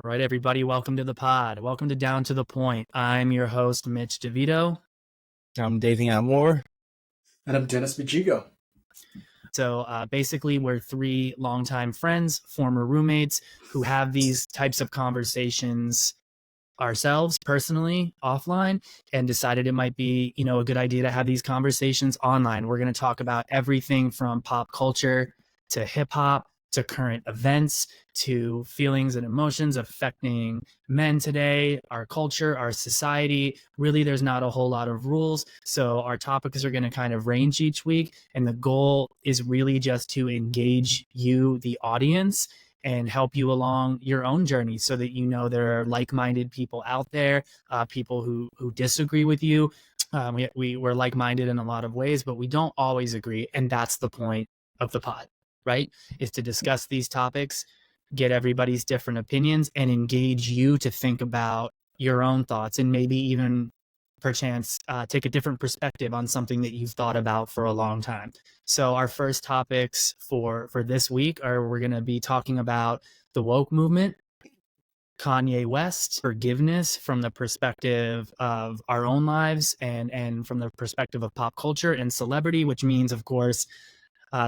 Right, everybody, welcome to the pod. Welcome to Down to the Point. I'm your host, Mitch DeVito. I'm Davey Amore. And I'm Dennis Bijigo. So basically, we're three longtime friends, former roommates, who have these types of conversations ourselves personally offline, and decided it might be, a good idea to have these conversations online. We're going to talk about everything from pop culture to hip hop to current events to feelings and emotions affecting men today, our culture, our society. Really, there's not a whole lot of rules. So our topics are going to kind of range each week. And the goal is really just to engage you, the audience, and help you along your own journey so that there are like-minded people out there, people who disagree with you. We're like-minded in a lot of ways, but we don't always agree. And that's the point of the pod, right? Is to discuss these topics, get everybody's different opinions, and engage you to think about your own thoughts and maybe even perchance take a different perspective on something that you've thought about for a long time. So our first topics for this week we're going to be talking about the woke movement, Kanye West, forgiveness from the perspective of our own lives and from the perspective of pop culture and celebrity, which means, of course,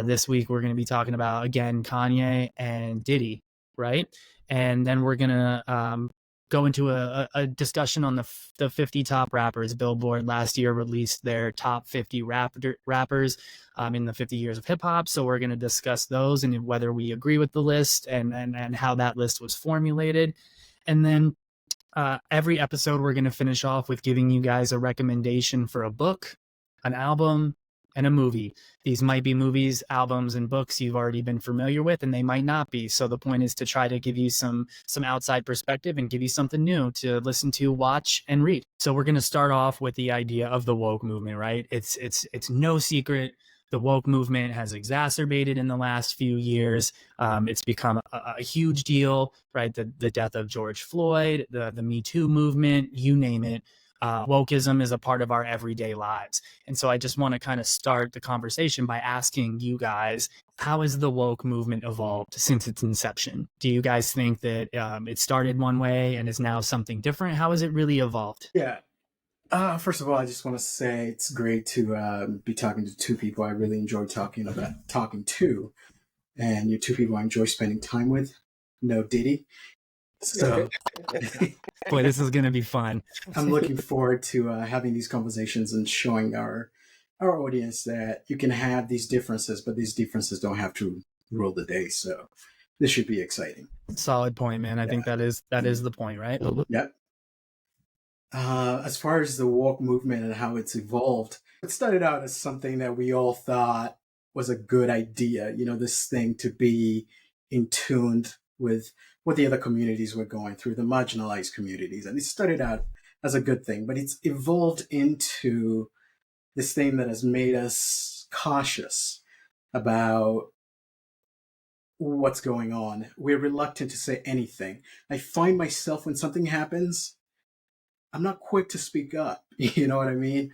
this week we're going to be talking about, again, Kanye and Diddy, right? And then we're going to go into a discussion on the 50 top rappers. Billboard last year released their top 50 rappers in the 50 years of hip hop. So we're going to discuss those and whether we agree with the list and how that list was formulated. And then every episode, we're going to finish off with giving you guys a recommendation for a book, an album, and a movie. These might be movies, albums, and books you've already been familiar with, and they might not be. So the point is to try to give you some outside perspective and give you something new to listen to, watch, and read. So we're going to start off with the idea of the woke movement, right? It's no secret the woke movement has exacerbated in the last few years. It's become a huge deal, right? The death of George Floyd, the Me Too movement, you name it. Wokeism is a part of our everyday lives. And so I just want to kind of start the conversation by asking you guys, how has the woke movement evolved since its inception? Do you guys think that it started one way and is now something different? How has it really evolved? Yeah. First of all, I just want to say it's great to be talking to two people I really enjoy talking to. And you're two people I enjoy spending time with. No Diddy. So, boy, this is going to be fun. I'm looking forward to having these conversations and showing our audience that you can have these differences, but these differences don't have to rule the day. So this should be exciting. Solid point, man. I think that is the point, right? Yep. As far as the woke movement and how it's evolved, it started out as something that we all thought was a good idea. This thing to be in tune with what the other communities were going through, the marginalized communities. And it started out as a good thing, but it's evolved into this thing that has made us cautious about what's going on. We're reluctant to say anything. I find myself, when something happens, I'm not quick to speak up. You know what I mean?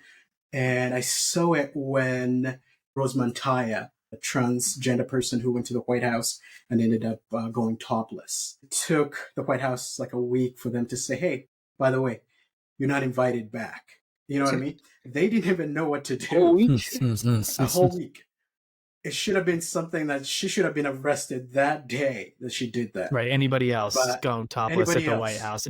And I saw it when Rose Montaya, a transgender person who went to the White House and ended up going topless. It took the White House like a week for them to say, hey, by the way, you're not invited back. You know what I mean? They didn't even know what to do. A whole week. It should have been something that she should have been arrested that day that she did that. Right. Anybody else going topless at the White House?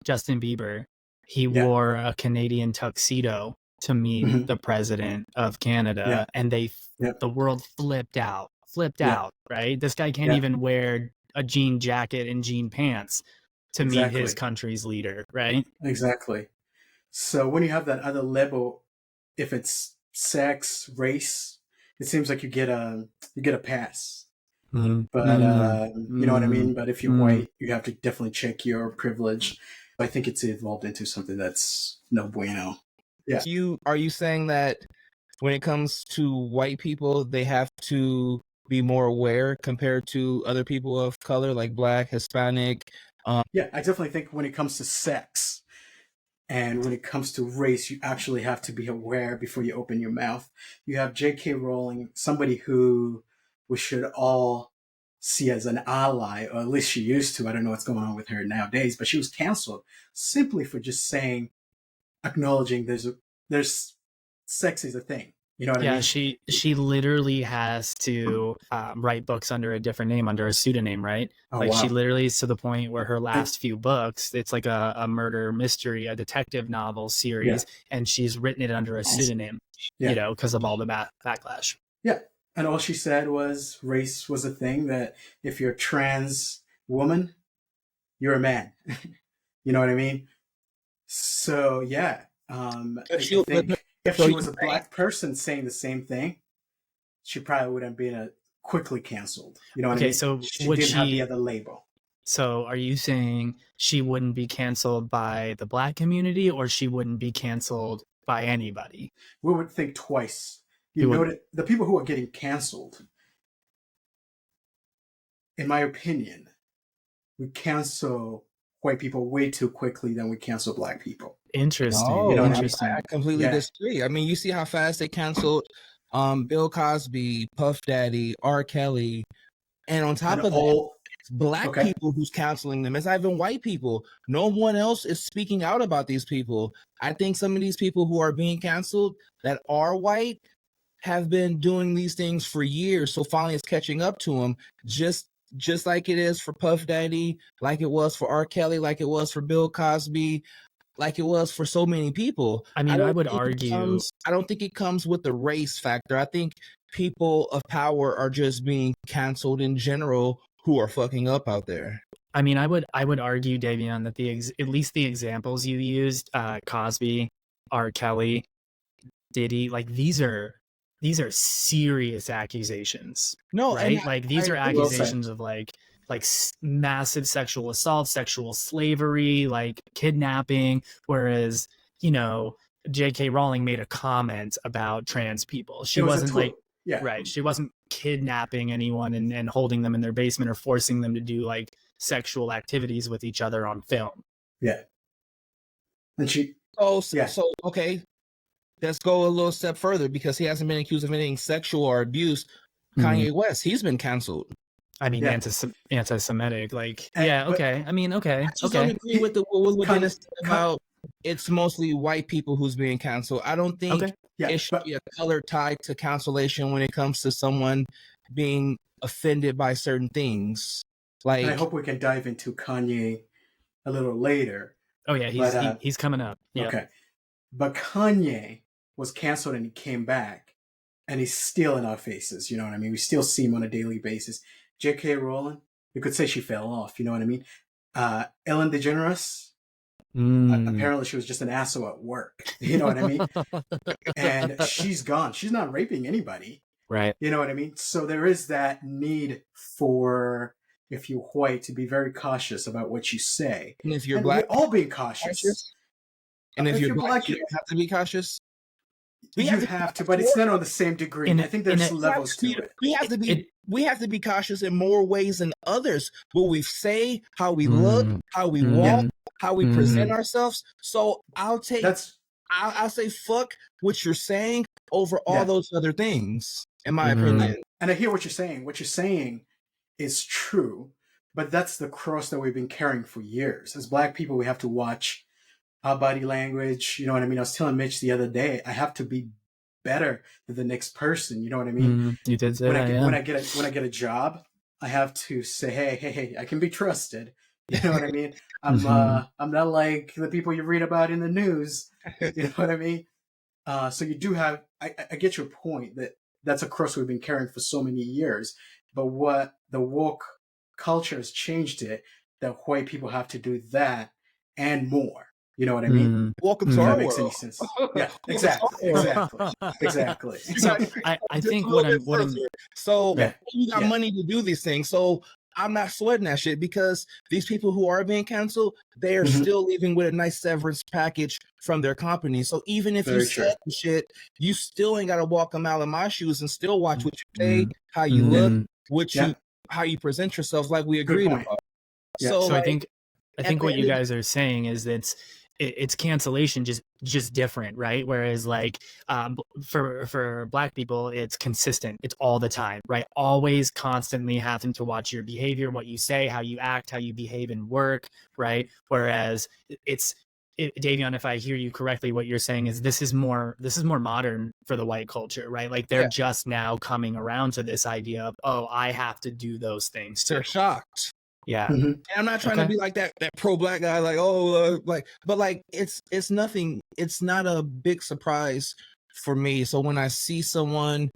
Justin Bieber, he wore a Canadian tuxedo to meet the president of Canada, and the world flipped out, right? This guy can't even wear a jean jacket and jean pants to meet his country's leader, right? Exactly. So when you have that other level, if it's sex, race, it seems like you get a pass. Mm-hmm. But you know what I mean? But if you're white, you have to definitely check your privilege. I think it's evolved into something that's no bueno. Yeah. Are you saying that when it comes to white people, they have to be more aware compared to other people of color, like Black, Hispanic? Yeah, I definitely think when it comes to sex and when it comes to race, you actually have to be aware before you open your mouth. You have J.K. Rowling, somebody who we should all see as an ally, or at least she used to. I don't know what's going on with her nowadays, but she was canceled simply for just saying, acknowledging there's sex is a thing. You know what I mean? She literally has to write books under a different name, under a pseudonym, right? Oh, like wow. She literally is to the point where her last few books, it's like a murder mystery, a detective novel series, and she's written it under a pseudonym, you know, because of all the backlash. Yeah. And all she said was race was a thing, that if you're a trans woman, you're a man. You know what I mean? So, yeah. I think if she was a black person saying the same thing, she probably wouldn't been quickly canceled. You know what I mean? So she didn't have the other label. So are you saying she wouldn't be canceled by the black community, or she wouldn't be canceled by anybody? We would think twice. You know, the people who are getting canceled, in my opinion, we cancel white people way too quickly than we cancel black people. Interesting. Oh, you know, interesting. I completely disagree. I mean, you see how fast they canceled Bill Cosby, Puff Daddy, R. Kelly, and on top of that, it's black people who's canceling them. It's not even white people. No one else is speaking out about these people. I think some of these people who are being canceled that are white have been doing these things for years. So finally it's catching up to them, just like it is for Puff Daddy, like it was for R. Kelly, like it was for Bill Cosby, like it was for so many people. I mean, I would argue, I don't think it comes with the race factor. I think people of power are just being canceled in general who are fucking up out there. I mean, I would argue, Davion, that at least the examples you used, Cosby, R. Kelly, Diddy, like these are serious accusations. No, right? Like these are accusations of like massive sexual assault, sexual slavery, like kidnapping. Whereas, you know, J.K. Rowling made a comment about trans people. She wasn't right. She wasn't kidnapping anyone and holding them in their basement or forcing them to do like sexual activities with each other on film. Yeah. And so okay. Let's go a little step further, because he hasn't been accused of anything sexual or abuse. Kanye West, he's been canceled. I mean, anti-Semitic, like, okay. I mean, okay. I just don't agree with what Dennis said about it's mostly white people who's being canceled. I don't think it should be a color tied to cancellation when it comes to someone being offended by certain things. Like, and I hope we can dive into Kanye a little later. Oh yeah, he's coming up. Yeah. Okay, but Kanye was canceled and he came back, and he's still in our faces. You know what I mean? We still see him on a daily basis. J.K. Rowling, you could say she fell off. You know what I mean? Ellen DeGeneres, apparently she was just an asshole at work. You know what I mean? And she's gone. She's not raping anybody. Right. You know what I mean? So there is that need for, if you're white, to be very cautious about what you say. And if you're black, we're all being cautious. And if you're black, you have to be cautious. You have to, but it's not on the same degree. I think there's levels to it. We have to be cautious in more ways than others. What we say, how we look, how we walk, how we present ourselves. So I'll say fuck what you're saying over all those other things, in my opinion. And I hear what you're saying. What you're saying is true, but that's the cross that we've been carrying for years. As Black people, we have to watch our body language. You know what I mean? I was telling Mitch the other day, I have to be better than the next person. You know what I mean? You did say when I get a job, I have to say, hey, I can be trusted. You know what I mean? I'm not like the people you read about in the news. You know what I mean? So you do have. I get your point that that's a cross we've been carrying for so many years. But what the woke culture has changed it, that white people have to do that and more. You know what I mean? Welcome to our world. Makes any sense. Yeah, exactly. So I think you got money to do these things. So I'm not sweating that shit, because these people who are being canceled, they are still leaving with a nice severance package from their company. So even if you said shit, you still ain't got to walk a mile in my shoes and still watch what you say, how you look, how you present yourself, like we agreed about. So I think what you guys are saying is that it's cancellation just different, right? Whereas like for Black people, it's consistent, it's all the time, right? Always constantly having to watch your behavior, what you say, how you act, how you behave in work, right? Whereas Davion, if I hear you correctly, what you're saying is this is more modern for the white culture, right? Like they're just now coming around to this idea of, oh, I have to do those things too. They're shocked. Yeah. Mm-hmm. And I'm not trying to be like that pro-Black guy, like, oh, but like it's nothing. It's not a big surprise for me. So when I see someone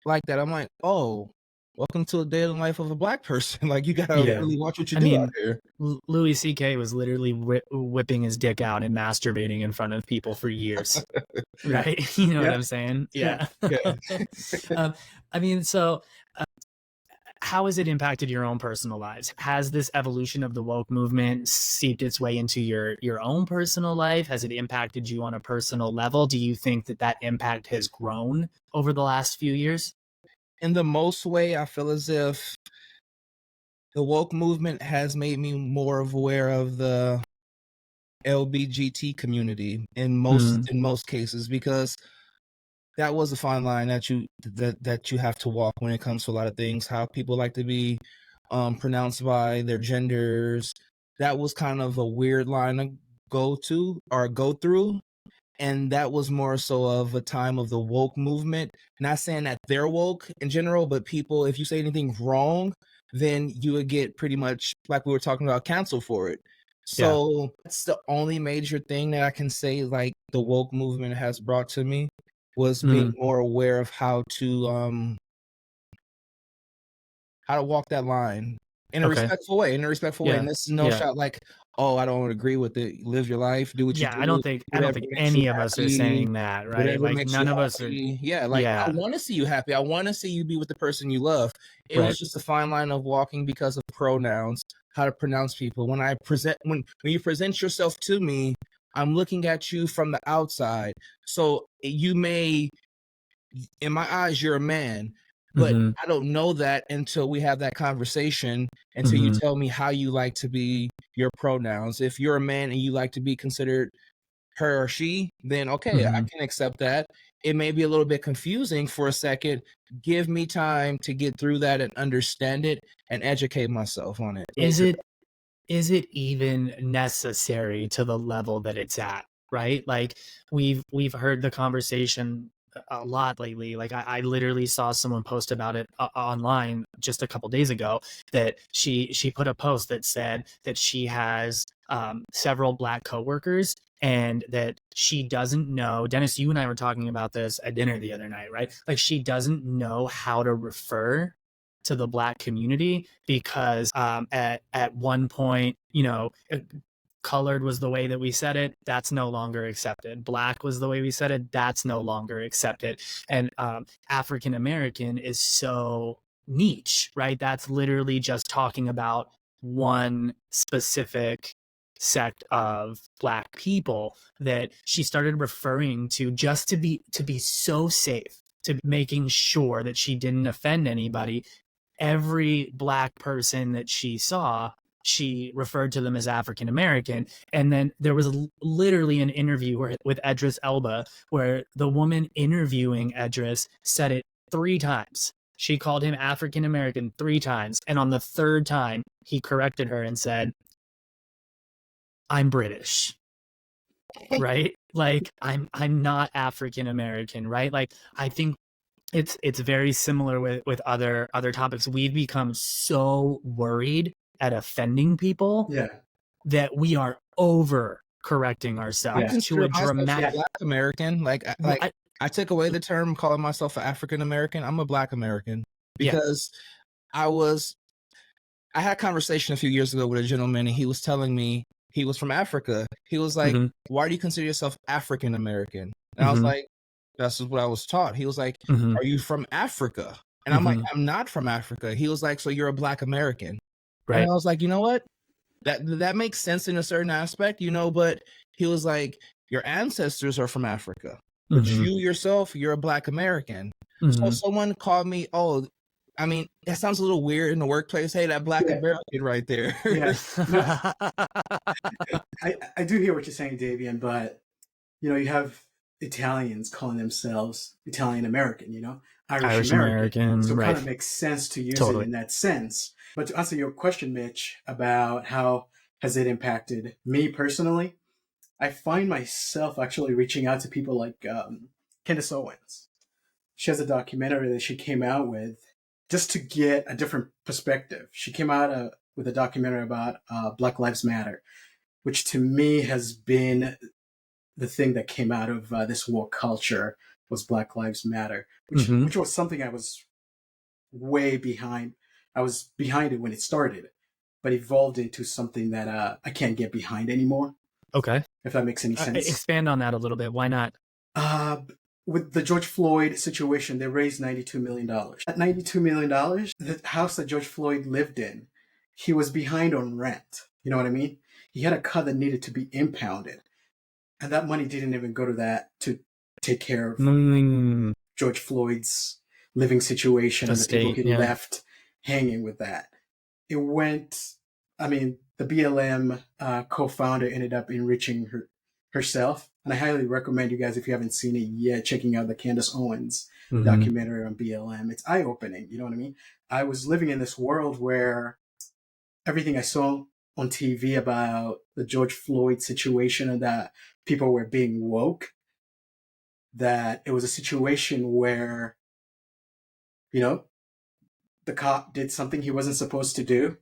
like that, I'm like, oh, welcome to a day in the life of a Black person. Like, you gotta really watch what you do out here. Louis C.K. was literally whipping his dick out and masturbating in front of people for years, right? You know what I'm saying? Yeah. I mean, so how has it impacted your own personal lives? Has this evolution of the woke movement seeped its way into your own personal life? Has it impacted you on a personal level? Do you think that impact has grown over the last few years? In the most way, I feel as if the woke movement has made me more aware of the LBGT community in most cases, because that was a fine line that you have to walk when it comes to a lot of things. How people like to be pronounced by their genders. That was kind of a weird line to go through. And that was more so of a time of the woke movement. Not saying that they're woke in general, but people, if you say anything wrong, then you would get pretty much, like we were talking about, canceled for it. So that's the only major thing that I can say, like, the woke movement has brought to me, was being more aware of how to walk that line in a respectful way. And this is no shot like, oh, I don't agree with it. Live your life, do what you do. I don't think any of us are saying that, right? Like none of us are. I want to see you happy. I want to see you be with the person you love. It was just a fine line of walking because of pronouns, how to pronounce people. When you present yourself to me, I'm looking at you from the outside. So you may, in my eyes, you're a man, but I don't know that until we have that conversation, until you tell me how you like to be your pronouns. If you're a man and you like to be considered her or she, then okay, I can accept that. It may be a little bit confusing for a second. Give me time to get through that and understand it and educate myself on it. Is it even necessary to the level that it's at, right? Like we've heard the conversation a lot lately. Like I literally saw someone post about it online just a couple days ago, that she put a post that said that she has several Black coworkers, and that she doesn't know. Dennis, you and I were talking about this at dinner the other night, right? Like she doesn't know how to refer to the Black community because at one point, colored was the way that we said it. That's no longer accepted. Black was the way we said it. That's no longer accepted. And African American is so niche, right? That's literally just talking about one specific sect of Black people, that she started referring to, just to be so safe, to making sure that she didn't offend anybody. Every Black person that she saw, she referred to them as African American. And then there was literally an interview with Idris Elba where the woman interviewing Idris said it 3 times. She called him African American 3 times. And on the 3rd time, he corrected her and said, I'm British, right? Like I'm not African American, right? Like I think it's very similar with other topics. We've become so worried at offending people that we are over correcting ourselves to a dramatic Black American. Like I took away the term calling myself an African American. I'm a Black American because I had a conversation a few years ago with a gentleman, and he was telling me he was from Africa. He was like, why do you consider yourself African American? And I was like, that's what I was taught. He was like, are you from Africa? And I'm like, I'm not from Africa. He was like, so you're a Black American. Right. And I was like, you know what? That makes sense in a certain aspect, but he was like, your ancestors are from Africa. But you yourself, you're a Black American. So someone called me, oh, I mean, that sounds a little weird in the workplace. Hey, that black American right there. Yeah. No, I do hear what you're saying, Davian, but you have Italians calling themselves Italian American, Irish American. So it right. kind of makes sense to use Totally. it in that sense. But to answer your question, Mitch, about how has it impacted me personally, I find myself actually reaching out to people like Candace Owens. She has a documentary that she came out with just to get a different perspective. She came out with a documentary about Black Lives Matter, which to me has been the thing that came out of this woke culture was Black Lives Matter, which was something I was way behind. I was behind it when it started, but evolved into something that I can't get behind anymore. Okay. If that makes any sense. Expand on that a little bit. Why not? With the George Floyd situation, they raised $92 million. That $92 million, the house that George Floyd lived in, he was behind on rent. You know what I mean? He had a car that needed to be impounded. And that money didn't even go to that to take care of George Floyd's living situation and the people he left hanging with that. It went, the BLM co-founder ended up enriching herself. And I highly recommend you guys, if you haven't seen it yet, checking out the Candace Owens documentary on BLM. It's eye-opening, you know what I mean? I was living in this world where everything I saw on TV about the George Floyd situation and that people were being woke, that it was a situation where, the cop did something he wasn't supposed to do.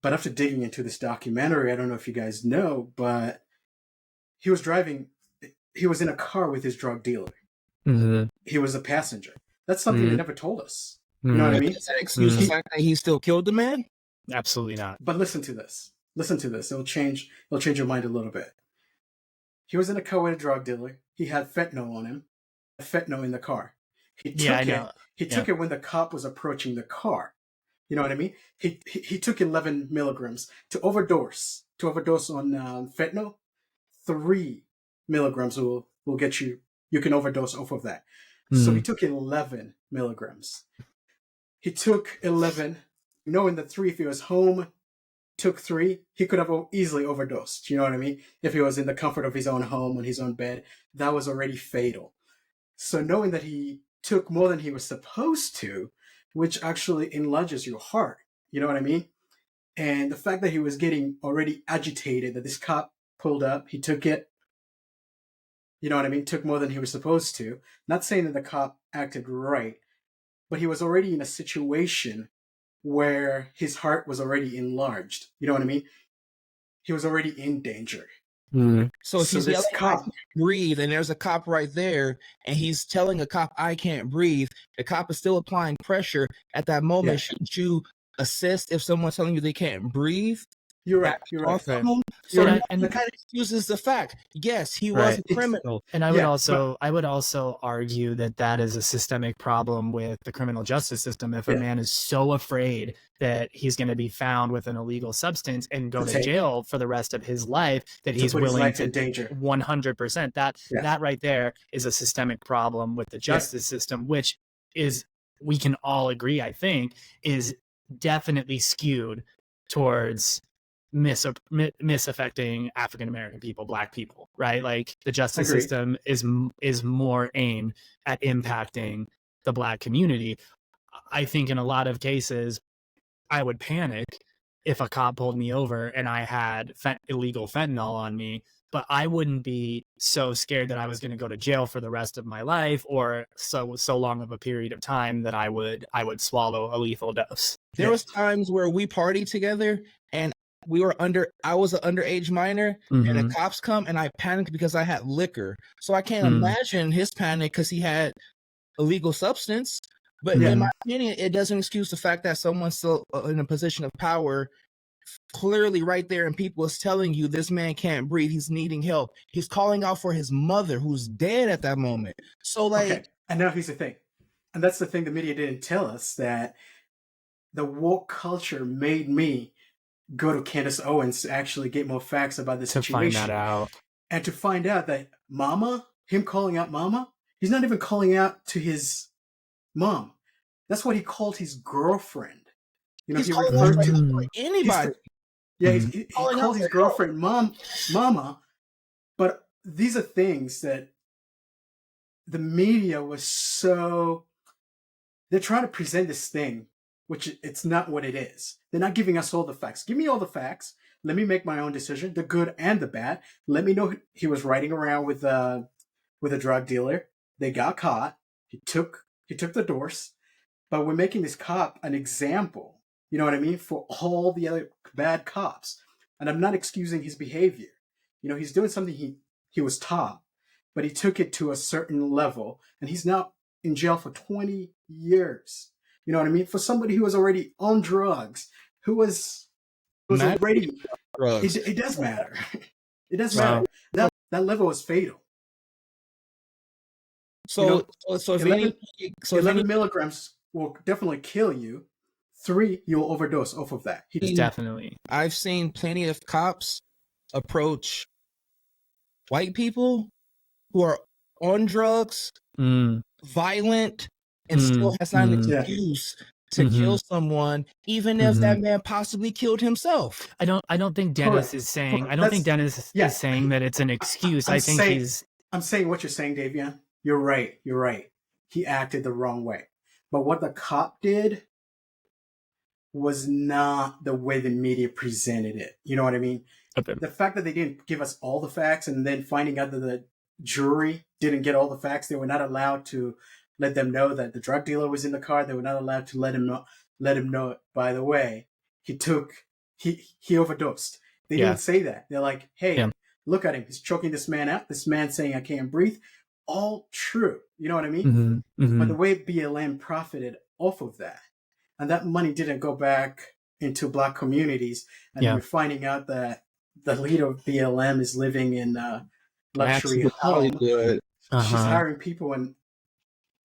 But after digging into this documentary, I don't know if you guys know, but he was in a car with his drug dealer. He was a passenger. That's something they never told us. You know what I mean? Does that excuse the fact that he still killed the man? Absolutely not. But listen to this. It'll change your mind a little bit. He was in a car with a drug dealer. He had fentanyl on him. Fentanyl in the car. He took it when the cop was approaching the car. You know what I mean? He took 11 milligrams to overdose on fentanyl. 3 milligrams will get you can overdose off of that. So he took 11 milligrams. He took 11, knowing that 3, if he was home, took 3, he could have easily overdosed. You know what I mean? If he was in the comfort of his own home, on his own bed, that was already fatal. So knowing that he took more than he was supposed to, which actually enlarges your heart. You know what I mean? And the fact that he was getting already agitated, that this cop pulled up, he took it. You know what I mean? Took more than he was supposed to. Not saying that the cop acted right, but he was already in a situation where his heart was already enlarged. You know what I mean? He was already in danger. So if he's yelling, "I can't breathe," and there's a cop right there, and he's telling a cop, "I can't breathe," the cop is still applying pressure at that moment. Yeah. Shouldn't you assist if someone's telling you they can't breathe? You're right. Okay. So that kind of excuses the fact. Yes, he was a criminal. And I would also argue that is a systemic problem with the criminal justice system. If a man is so afraid that he's going to be found with an illegal substance and go to jail for the rest of his life, that he's willing to 100%. That right there is a systemic problem with the justice system, which is, we can all agree, I think, is definitely skewed towards misaffecting African American people, Black people, right? Like the justice system is more aimed at impacting the Black community. I think in a lot of cases, I would panic if a cop pulled me over and I had illegal fentanyl on me, but I wouldn't be so scared that I was going to go to jail for the rest of my life, or so long of a period of time that I would swallow a lethal dose. There was times where we partied together and I was an underage minor, and the cops come and I panicked because I had liquor. So I can't imagine his panic because he had illegal substance. But in my opinion, it doesn't excuse the fact that someone's still in a position of power, clearly right there, and people is telling you this man can't breathe, he's needing help. He's calling out for his mother who's dead at that moment. So and now here's the thing. And that's the thing the media didn't tell us, that the woke culture made me go to Candace Owens to actually get more facts about the situation. To find that out. And to find out that him calling out Mama, he's not even calling out to his mom. That's what he called his girlfriend. You know, He's he calling referred out to anybody. he called his girlfriend mama. But these are things that the media was so, they're trying to present this thing, which it's not what it is. They're not giving us all the facts. Give me all the facts. Let me make my own decision, the good and the bad. Let me know he was riding around with a drug dealer. They got caught. He took the doors. But we're making this cop an example, you know what I mean, for all the other bad cops. And I'm not excusing his behavior. You know, he's doing something he was taught, but he took it to a certain level, and he's now in jail for 20 years. You know what I mean? For somebody who was already on drugs, who was already drugs. It does matter. It does matter. That level is fatal. So, if 11 milligrams will definitely kill you. 3, you'll overdose off of that. Definitely. I've seen plenty of cops approach white people who are on drugs, violent, and still has not an excuse to kill someone, even if that man possibly killed himself. I don't think Dennis is saying. I don't think Dennis is saying that it's an excuse. I'm saying what you're saying, Davian. You're right. He acted the wrong way. But what the cop did was not the way the media presented it. You know what I mean? Okay. The fact that they didn't give us all the facts, and then finding out that the jury didn't get all the facts, they were not allowed to let them know that the drug dealer was in the car. They were not allowed to let him know, by the way, he overdosed. They didn't say that. They're like, hey, look at him. He's choking this man out. This man saying, I can't breathe. All true. You know what I mean? But the way BLM profited off of that, and that money didn't go back into Black communities, and we're finding out that the leader of BLM is living in luxury home. She's hiring people and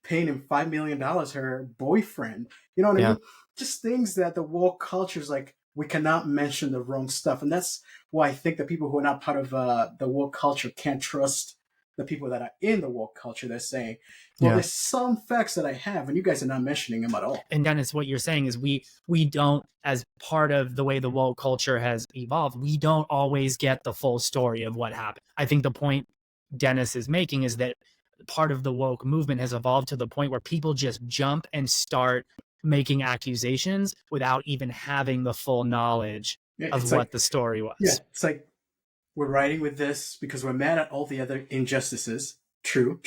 paying him $5 million, her boyfriend. You know what I mean? Just things that the woke culture is like, we cannot mention the wrong stuff. And that's why I think the people who are not part of the woke culture can't trust the people that are in the woke culture. They're saying, well, there's some facts that I have, and you guys are not mentioning them at all. And Dennis, what you're saying is we don't, as part of the way the woke culture has evolved, we don't always get the full story of what happened. I think the point Dennis is making is that part of the woke movement has evolved to the point where people just jump and start making accusations without even having the full knowledge of what the story was. Yeah, it's like, we're writing with this because we're mad at all the other injustices. True.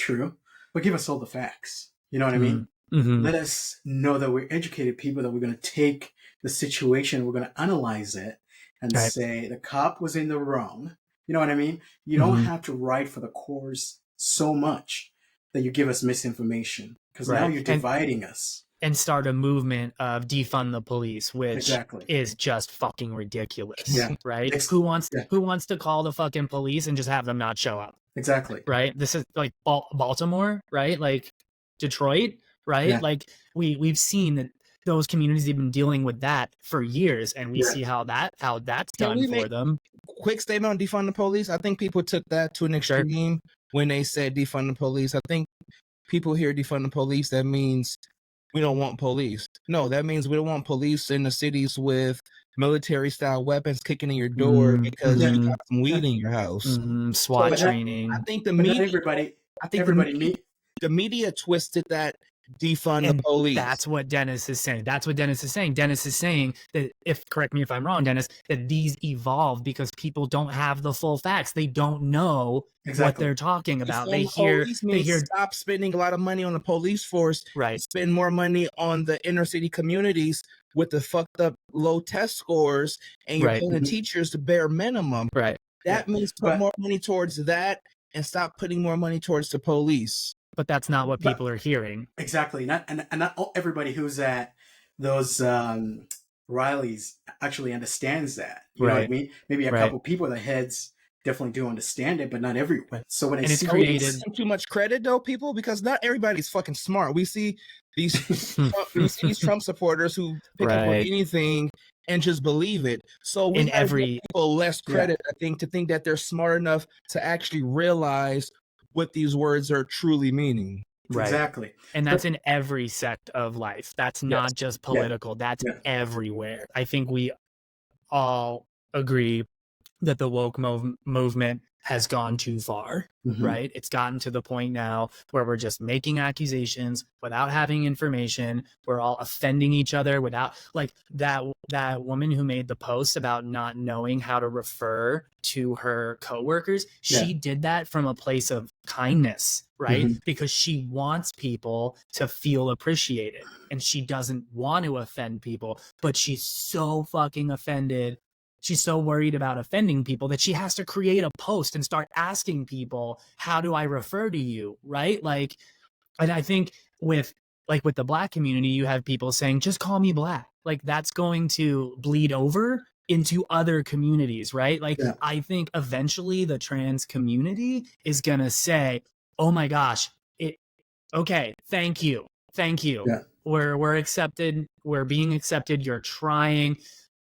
But give us all the facts. You know what I mean? Let us know that we're educated people, that we're going to take the situation, we're going to analyze it and say the cop was in the wrong. You know what I mean? You don't have to write for the cause so much that you give us misinformation, because now you're dividing us. And start a movement of defund the police, which is just fucking ridiculous. Yeah. Right? Who wants to call the fucking police and just have them not show up? Exactly. Right? This is like Baltimore, right? Like Detroit, right? Yeah. Like we've seen that those communities have been dealing with that for years, and we see how that's done for them. Quick statement on defund the police. I think people took that to an extreme when they said defund the police. I think people hear defund the police, that means we don't want police. No, that means we don't want police in the cities with military-style weapons kicking in your door because you got some weed in your house. SWAT training. I think the media. The media twisted that defund the police. That's what Dennis is saying. Dennis is saying that, correct me if I'm wrong, Dennis, that these evolved because people don't have the full facts. They don't know what they're talking about. They hear stop spending a lot of money on the police force. Right. Spend more money on the inner city communities with the fucked up low test scores, and you're paying the teachers the bare minimum. Right. That means put more money towards that and stop putting more money towards the police. But that's not what people are hearing. Exactly. Not everybody who's at those rallies actually understands that. You know what I mean? Maybe a couple people, the heads definitely do understand it, but not everyone. So when it's created too much credit, though, people, because not everybody's fucking smart. We see these Trump supporters who pick up on anything and just believe it. So we give people less credit, I think, to think that they're smart enough to actually realize what these words are truly meaning. Right. Exactly. And that's in every sect of life. That's not just political. That's everywhere. I think we all agree that the woke movement has gone too far, right? It's gotten to the point now where we're just making accusations without having information. We're all offending each other without, like, that woman who made the post about not knowing how to refer to her coworkers. She did that from a place of kindness, right? Because she wants people to feel appreciated, and she doesn't want to offend people, but she's so fucking offended. She's so worried about offending people that she has to create a post and start asking people, how do I refer to you? Right? Like, and I think with the Black community, you have people saying, just call me Black. Like, that's going to bleed over into other communities, right? Like, I think eventually the trans community is going to say, oh my gosh, okay, thank you. Yeah. We're accepted. We're being accepted. You're trying.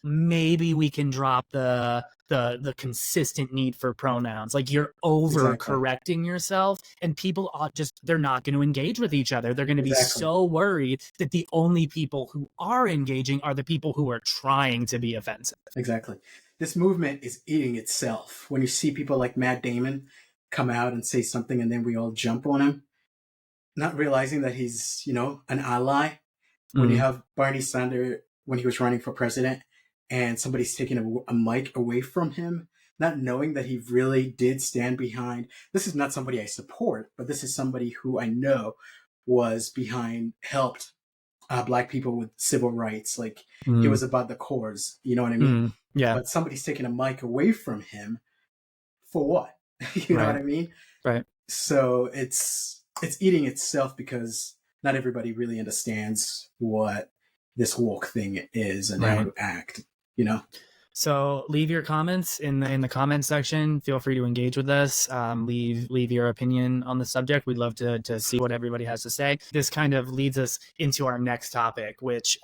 Maybe we can drop the consistent need for pronouns. Like, you're over correcting yourself, and people are they're not going to engage with each other. They're going to be so worried that the only people who are engaging are the people who are trying to be offensive. Exactly. This movement is eating itself. When you see people like Matt Damon come out and say something, and then we all jump on him, not realizing that he's, an ally. When you have Bernie Sanders, when he was running for president, and somebody's taking a mic away from him, not knowing that he really did stand behind. This is not somebody I support, but this is somebody who I know helped Black people with civil rights. Like, he was about the cause, you know what I mean? Yeah. But somebody's taking a mic away from him for what? You know what I mean? Right. So it's eating itself, because not everybody really understands what this woke thing is and how to act, So leave your comments in the comment section. Feel free to engage with us. Leave your opinion on the subject. We'd love to see what everybody has to say. This kind of leads us into our next topic, which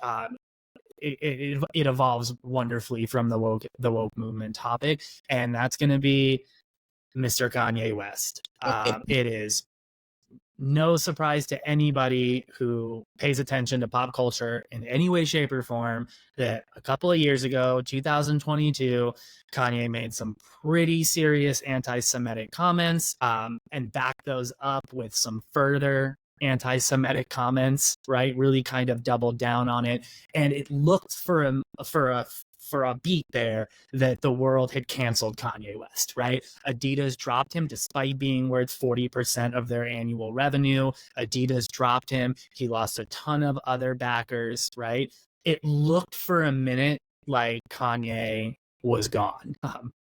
it evolves wonderfully from the woke movement topic, and that's going to be Mr. Kanye West. It is no surprise to anybody who pays attention to pop culture in any way, shape, or form that a couple of years ago, 2022, Kanye made some pretty serious anti-Semitic comments, and backed those up with some further anti-Semitic comments, right? Really kind of doubled down on it. And it looked for a beat there that the world had canceled Kanye West, right? Adidas dropped him despite being worth 40% of their annual revenue. Adidas dropped him. He lost a ton of other backers, right? It looked for a minute like Kanye was gone.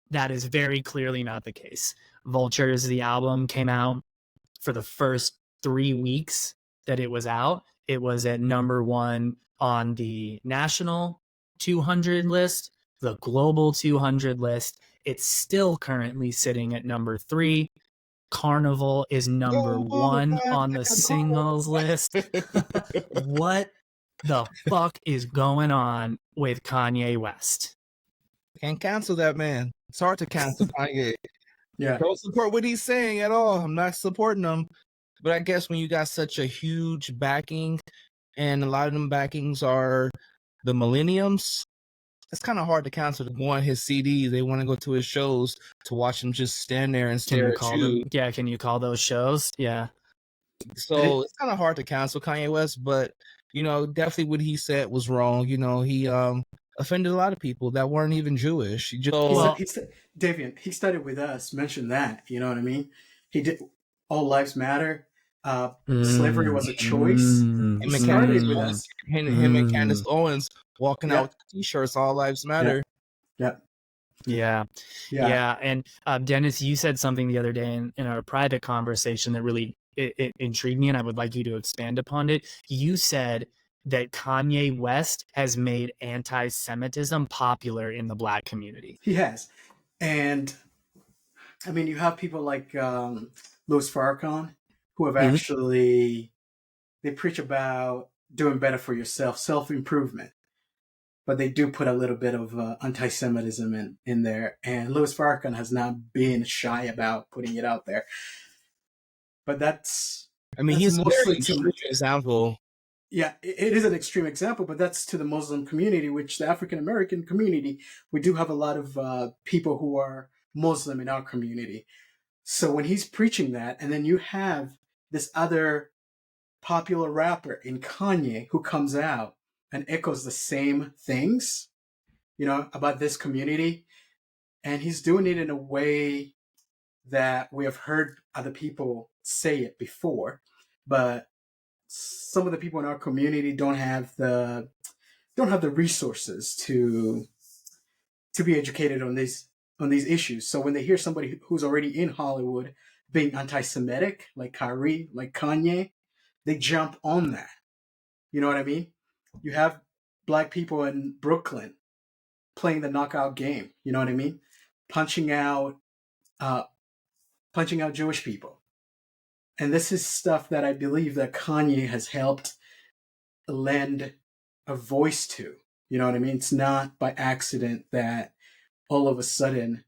That is very clearly not the case. Vultures, the album, came out. For the first 3 weeks that it was out, it was at number 1 on the national 200 list, the global 200 list. It's still currently sitting at number 3. Carnival is number 1 on the singles list. What the fuck is going on with Kanye West? Can't cancel that man. It's hard to cancel Kanye. Yeah. Don't support what he's saying at all. I'm not supporting him. But I guess when you got such a huge backing, and a lot of them backings are the millenniums, it's kind of hard to cancel to go on his CD. They want to go to his shows to watch him just stand there and stare at you. Yeah, can you call those shows? Yeah. So it's kind of hard to cancel Kanye West, but definitely what he said was wrong. He offended a lot of people that weren't even Jewish. Davian, he started with us, mentioned that, you know what I mean? He did All Lives Matter. Slavery was a choice. He started with us. Him and Candace Owens walking out with t-shirts, All Lives Matter. Yeah. And Dennis, you said something the other day in our private conversation that really it intrigued me, and I would like you to expand upon it. You said that Kanye West has made anti-Semitism popular in the Black community. He has. And I mean, you have people like Louis Farrakhan, who have actually, they preach about doing better for yourself, self-improvement. But they do put a little bit of anti-Semitism in there. And Louis Farrakhan has not been shy about putting it out there. But that's I mean, that's he's a mostly very to, extreme example. yeah, it is an extreme example, but that's to the Muslim community, which the African American community, we do have a lot of people who are Muslim in our community. So when he's preaching that, and then you have this other popular rapper in Kanye who comes out and echoes the same things, about this community, and he's doing it in a way that we have heard other people say it before, but some of the people in our community don't have the resources to be educated on these issues. So when they hear somebody who's already in Hollywood being anti-Semitic, like Kyrie, like Kanye, they jump on that. You know what I mean? You have black people in Brooklyn playing the knockout game. You know what I mean? Punching out Jewish people. And this is stuff that I believe that Kanye has helped lend a voice to. You know what I mean? It's not by accident that all of a sudden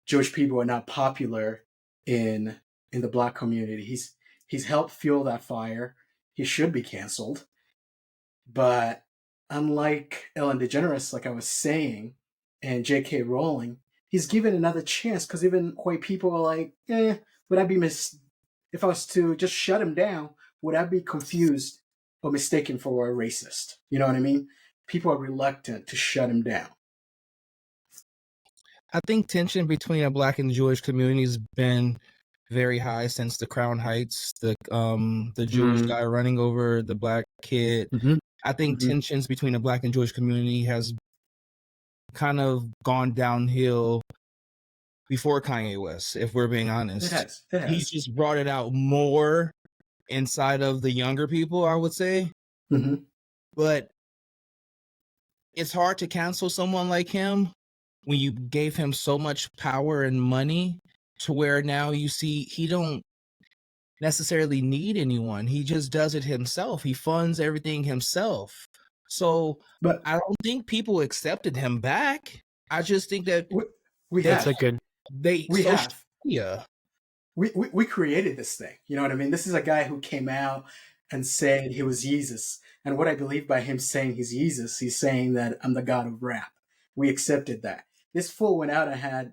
Jewish people are not popular in the black community. He's helped fuel that fire. He should be canceled. But unlike Ellen DeGeneres, like I was saying, and J.K. Rowling, he's given another chance, because even white people are like, would I be if I was to just shut him down, would I be confused or mistaken for a racist? You know what I mean? People are reluctant to shut him down. I think tension between a black and Jewish community has been very high since the Crown Heights, the Jewish guy running over the black kid. I think tensions between the black and Jewish community has kind of gone downhill before Kanye West, if we're being honest. It has. He's just brought it out more inside of the younger people, I would say. But it's hard to cancel someone like him when you gave him so much power and money, to where now you see he don't necessarily need anyone. He just does it himself. He funds everything himself. So, but I don't think people accepted him back. I just think that we created this thing. You know what I mean? This is a guy who came out and said he was Jesus. And what I believe by him saying he's Jesus, he's saying that I'm the God of rap. We accepted that. This fool went out and had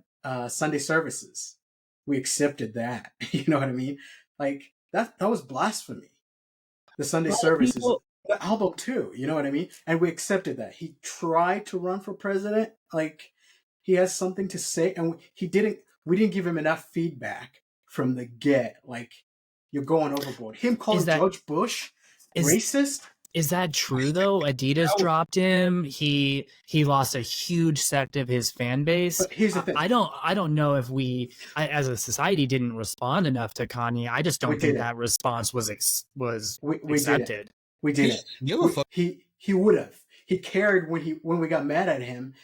Sunday services. We accepted that. You know what I mean? Like that was blasphemy. The Sunday services, the album too. You know what I mean? And we accepted that. He tried to run for president. Like he has something to say, and we didn't give him enough feedback from the get. Like, you're going overboard. Him calling George Bush racist. Is that true though? Adidas dropped him. He lost a huge sect of his fan base. But here's the thing. I don't know if we, as a society, didn't respond enough to Kanye. I just don't think that response was accepted. We did it. He would have. He cared when we got mad at him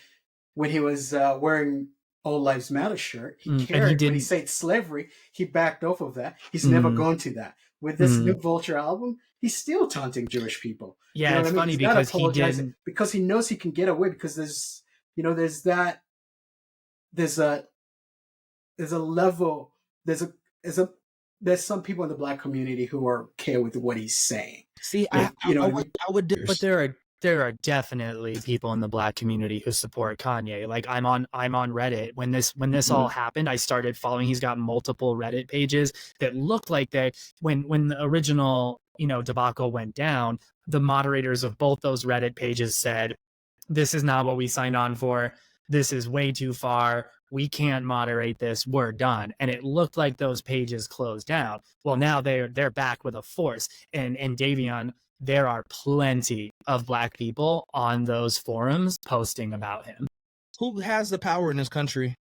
when he was wearing All Lives Matter shirt. He cared when he said slavery. He backed off of that. He's never gone to that. With this new Vulture album, he's still taunting Jewish people. Yeah, you know it's funny because he did, because he knows he can get away, because there's a level, there's some people in the black community who are okay with what he's saying. See, I would, but there are definitely people in the black community who support Kanye. Like I'm on Reddit. When this all happened, I started following. He's got multiple Reddit pages that looked like when the original, debacle went down, the moderators of both those Reddit pages said, "This is not what we signed on for. This is way too far. We can't moderate this. We're done." And it looked like those pages closed down. Well, now they're back with a force. And Davion, there are plenty of black people on those forums posting about him. Who has the power in this country?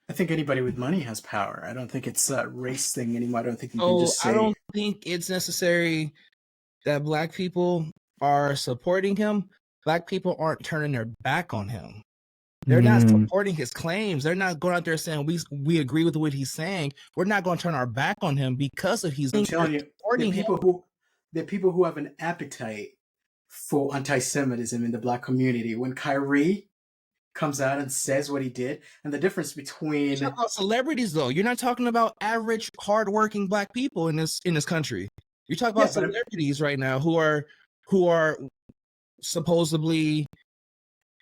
I think anybody with money has power. I don't think it's a race thing anymore. I don't think you can just say... I don't think it's necessary that black people are supporting him. Black people aren't turning their back on him. They're not supporting his claims. They're not going out there saying we agree with what he's saying. We're not going to turn our back on him because of he's. I'm telling you, there are people who have an appetite for anti-Semitism in the black community. When Kyrie comes out and says what he did, and the difference between You're talking about celebrities, though. You're not talking about average, hardworking Black people in this country. You're talking about celebrities right now who are supposedly,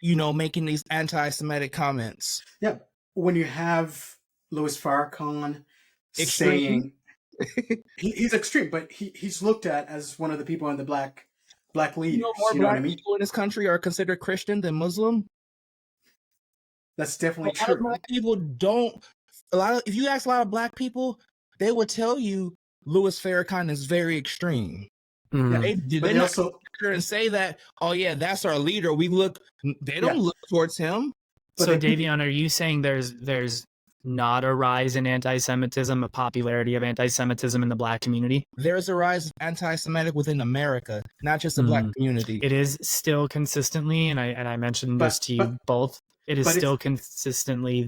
making these anti-Semitic comments. Yeah, when you have Louis Farrakhan saying he's extreme, but he's looked at as one of the people in the black leaders. More Black people in this country are considered Christian than Muslim. That's definitely true. Black people don't. If you ask a lot of Black people, they would tell you Louis Farrakhan is very extreme. Mm-hmm. They also and say that, oh yeah, that's our leader. They don't look towards him. So Davion, are you saying there's not a rise in anti-Semitism, a popularity of anti-Semitism in the Black community? There's a rise of anti-Semitic within America, not just the Black community. It is still consistently, and I mentioned this to you both. It is still consistently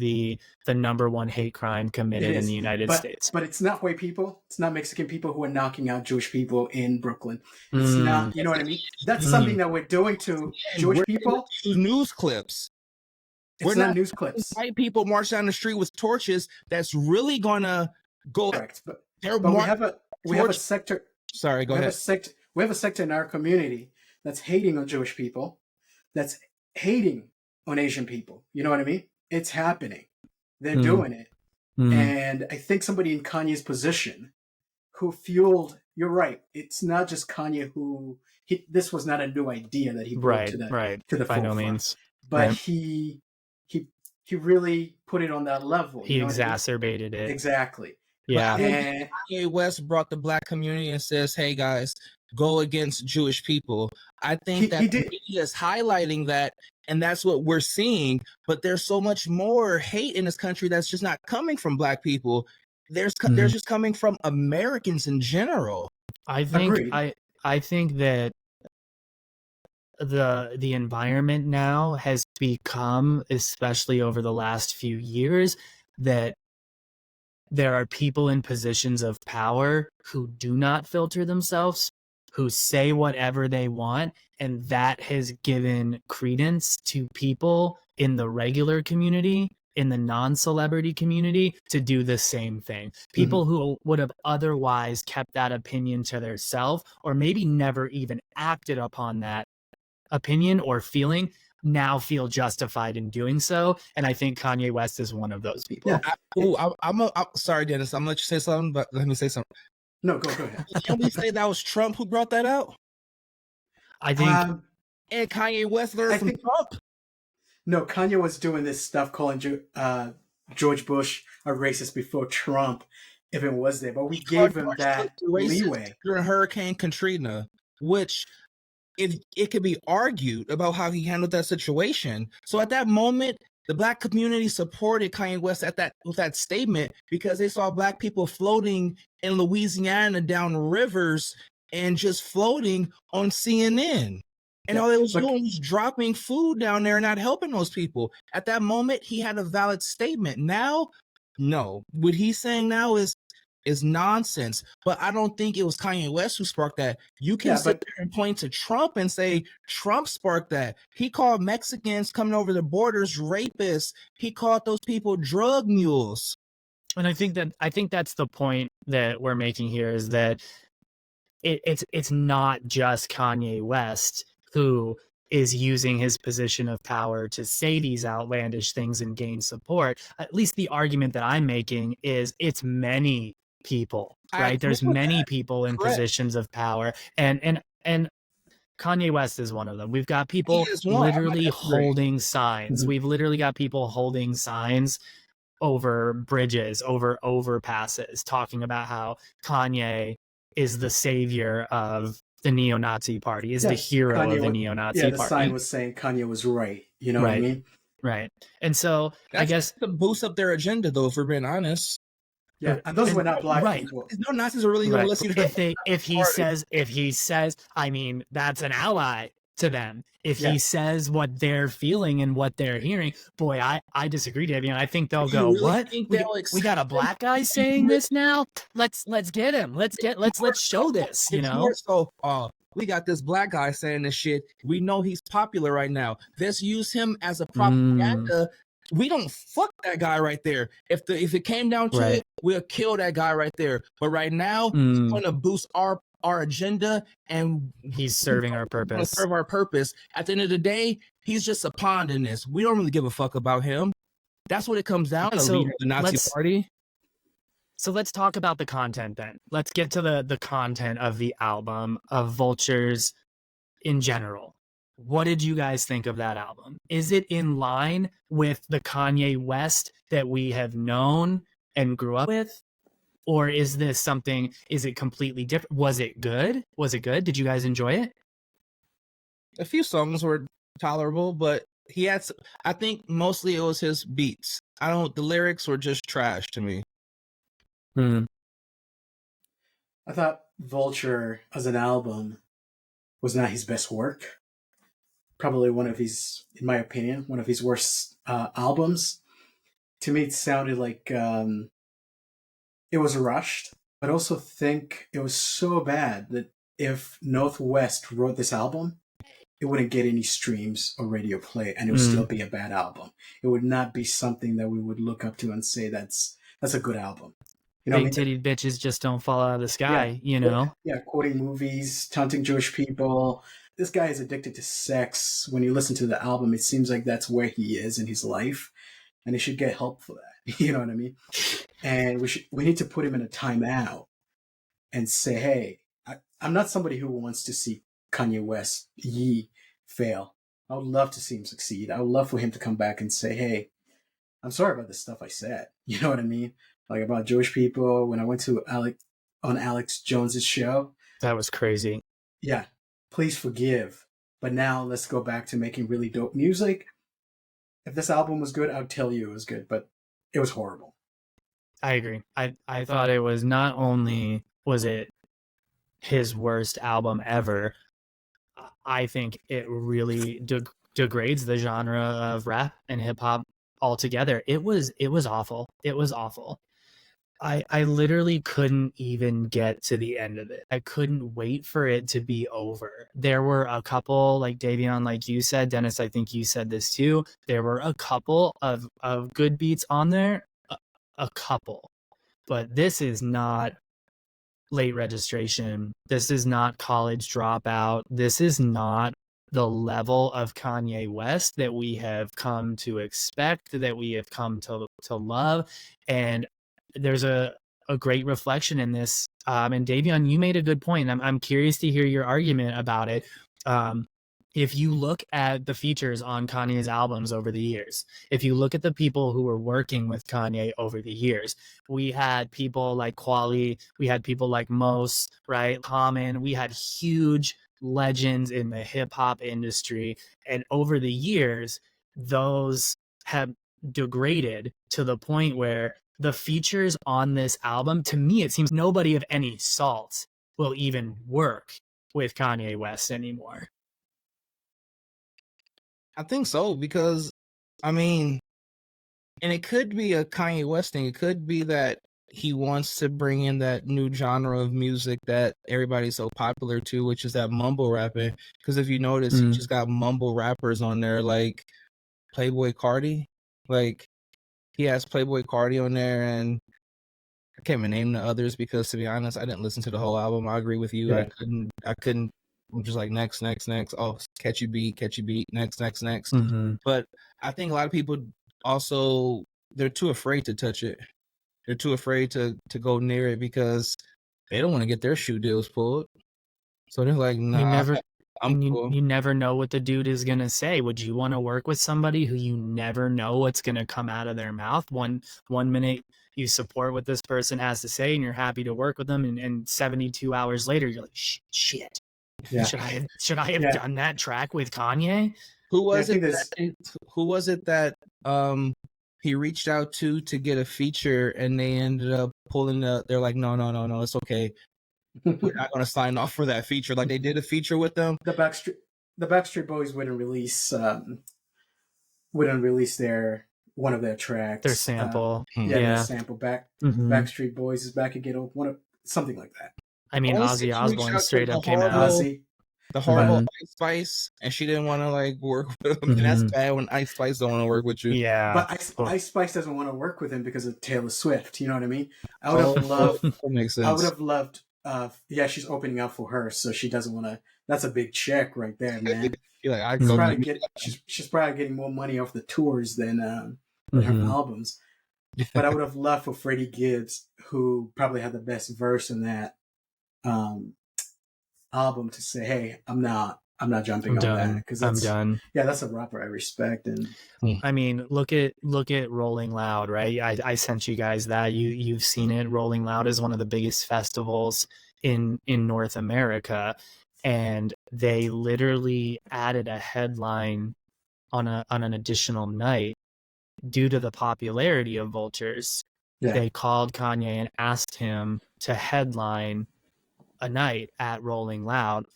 the number one hate crime committed in the United States. But it's not white people. It's not Mexican people who are knocking out Jewish people in Brooklyn. It's not, you know what I mean? That's something that we're doing to Jewish people. News clips. It's not news clips. White people march down the street with torches. That's really gonna go. Correct. But we have a sector. Sorry, go ahead. We have a sector in our community that's hating on Jewish people, that's hating on Asian people. You know what I mean? It's happening. They're doing it. And I think somebody in Kanye's position who fueled, you're right, it's not just Kanye this was not a new idea that he brought to the by no means. But he really put it on that level. He exacerbated it. Exactly. Yeah. And Kanye West brought the Black community and says, hey guys, go against Jewish people. I think that media is highlighting that, and that's what we're seeing. But there's so much more hate in this country that's just not coming from Black people. There's just coming from Americans in general. I think that the environment now has become, especially over the last few years, that there are people in positions of power who do not filter themselves, who say whatever they want, and that has given credence to people in the regular community, in the non-celebrity community, to do the same thing. People who would have otherwise kept that opinion to themselves, or maybe never even acted upon that opinion or feeling, now feel justified in doing so. And I think Kanye West is one of those people. Yeah. I'm sorry, Dennis. I'm gonna let you say something, but let me say something. No, go ahead. Can we say that was Trump who brought that out? I think and Kanye West learned from Trump. No, Kanye was doing this stuff calling George Bush a racist before Trump even was there, but we gave him that leeway during Hurricane Katrina, which it could be argued about how he handled that situation. So at that moment, the Black community supported Kanye West with that statement because they saw Black people floating in Louisiana down rivers and just floating on CNN. And all they was doing was dropping food down there and not helping those people. At that moment, he had a valid statement. Now, no. What he's saying now is nonsense. But I don't think it was Kanye West who sparked that. You can sit there and point to Trump and say Trump sparked that. He called Mexicans coming over the borders rapists. He called those people drug mules. And I think that's the point that we're making here, is that it's not just Kanye West who is using his position of power to say these outlandish things and gain support. At least the argument that I'm making is it's many people, right? There's many people in positions of power, and Kanye West is one of them. We've got people literally holding signs. We've literally got people holding signs over bridges, over overpasses, talking about how Kanye is the savior of the neo-Nazi party, is the hero of the neo-Nazi party. The sign was saying Kanye was right. You know what I mean? Right. And so I guess to boost up their agenda, though, if we're being honest. Yeah, and those were not Black people. No Nazis are really going to listen to if he says, I mean, that's an ally to them. If he says what they're feeling and what they're hearing, boy, I disagree, Davian. I think they'll go, what? We got a Black guy saying this now? Let's get him. Let's show this, you know? So we got this black guy saying this shit. We know he's popular right now. Let's use him as a propaganda. We don't fuck that guy right there. If it came down to it, we'll kill that guy right there. But right now, he's going to boost our agenda, and he's serving our purpose. Serve our purpose. At the end of the day, he's just a pawn in this. We don't really give a fuck about him. That's what it comes down to. So the Nazi party. So let's talk about the content then. Let's get to the content of the album, of Vultures in general. What did you guys think of that album? Is it in line with the Kanye West that we have known and grew up with? Or is it completely different? Was it good? Did you guys enjoy it? A few songs were tolerable, but I think mostly it was his beats. The lyrics were just trash to me. I thought Vulture as an album was not his best work. Probably in my opinion, one of his worst albums. To me, it sounded like it was rushed, but I also think it was so bad that if Northwest wrote this album, it wouldn't get any streams or radio play, and it would still be a bad album. It would not be something that we would look up to and say that's a good album. Big titted bitches just don't fall out of the sky, Yeah, quoting movies, taunting Jewish people. This guy is addicted to sex. When you listen to the album, it seems like that's where he is in his life, and he should get help for that. You know what I mean? And we need to put him in a timeout and say, hey, I'm not somebody who wants to see Kanye West fail. I would love to see him succeed. I would love for him to come back and say, hey, I'm sorry about the stuff I said. You know what I mean? Like about Jewish people, when I went to Alex Jones's show. That was crazy. Yeah. Please forgive. But now let's go back to making really dope music. If this album was good, I'd tell you it was good, but it was horrible. I agree. I thought it was, not only was it his worst album ever, I think it really degrades the genre of rap and hip hop altogether. It was awful. It was awful. I literally couldn't even get to the end of it. I couldn't wait for it to be over. There were a couple, like Davion, like you said, Dennis, I think you said this too. There were a couple of good beats on there, a couple. But this is not Late Registration. This is not College Dropout. This is not the level of Kanye West that we have come to expect, that we have come to love. And there's a great reflection in this. And Davion, you made a good point. I'm curious to hear your argument about it. If you look at the features on Kanye's albums over the years, if you look at the people who were working with Kanye over the years, we had people like Quali, we had people like Mos, right? Common, we had huge legends in the hip hop industry. And over the years, those have degraded to the point where the features on this album, to me, it seems nobody of any salt will even work with Kanye West anymore. I think so, because, and it could be a Kanye West thing. It could be that he wants to bring in that new genre of music that everybody's so popular to, which is that mumble rapping. Because if you notice, he just got mumble rappers on there, like Playboy Cardi. Like, he has Playboy Cardi on there, and I can't even name the others because, to be honest, I didn't listen to the whole album. I agree with you. Yeah. I couldn't. I'm just like, next. Oh, catchy beat, next. Mm-hmm. But I think a lot of people also, they're too afraid to touch it. They're too afraid to go near it because they don't want to get their shoe deals pulled. So they're like, nah, you never know what the dude is going to say. Would you want to work with somebody who you never know what's going to come out of their mouth? One minute you support what this person has to say and you're happy to work with them, and 72 hours later you're like, shit. Yeah. Should I have done that track with Kanye? Who was it that he reached out to get a feature, and they ended up pulling they're like, no, it's okay. We're not going to sign off for that feature. Like, they did a feature with them. The Backstreet Boys wouldn't release their one of their tracks. Their sample. Their sample. Backstreet Boys is back again. Something like that. I mean, Ozzy Osbourne straight up came out. the horrible Ice Spice, and she didn't want to like work with him. And that's bad when Ice Spice don't want to work with you. Yeah, but Ice Spice doesn't want to work with him because of Taylor Swift. You know what I mean? I would have loved. That makes sense. I would have loved. Yeah, she's opening up for her, so she doesn't want to. That's a big check right there, man. You're like, she's probably getting more money off the tours than her albums. But I would have loved for Freddie Gibbs, who probably had the best verse in that album, to say, "Hey, I'm not jumping on that because I'm done." Yeah, that's a rapper I respect. And I mean, look at Rolling Loud, right? I sent you guys that. You've seen it. Rolling Loud is one of the biggest festivals in North America, and they literally added a headline on an additional night due to the popularity of Vultures. Yeah. They called Kanye and asked him to headline a night at Rolling Loud,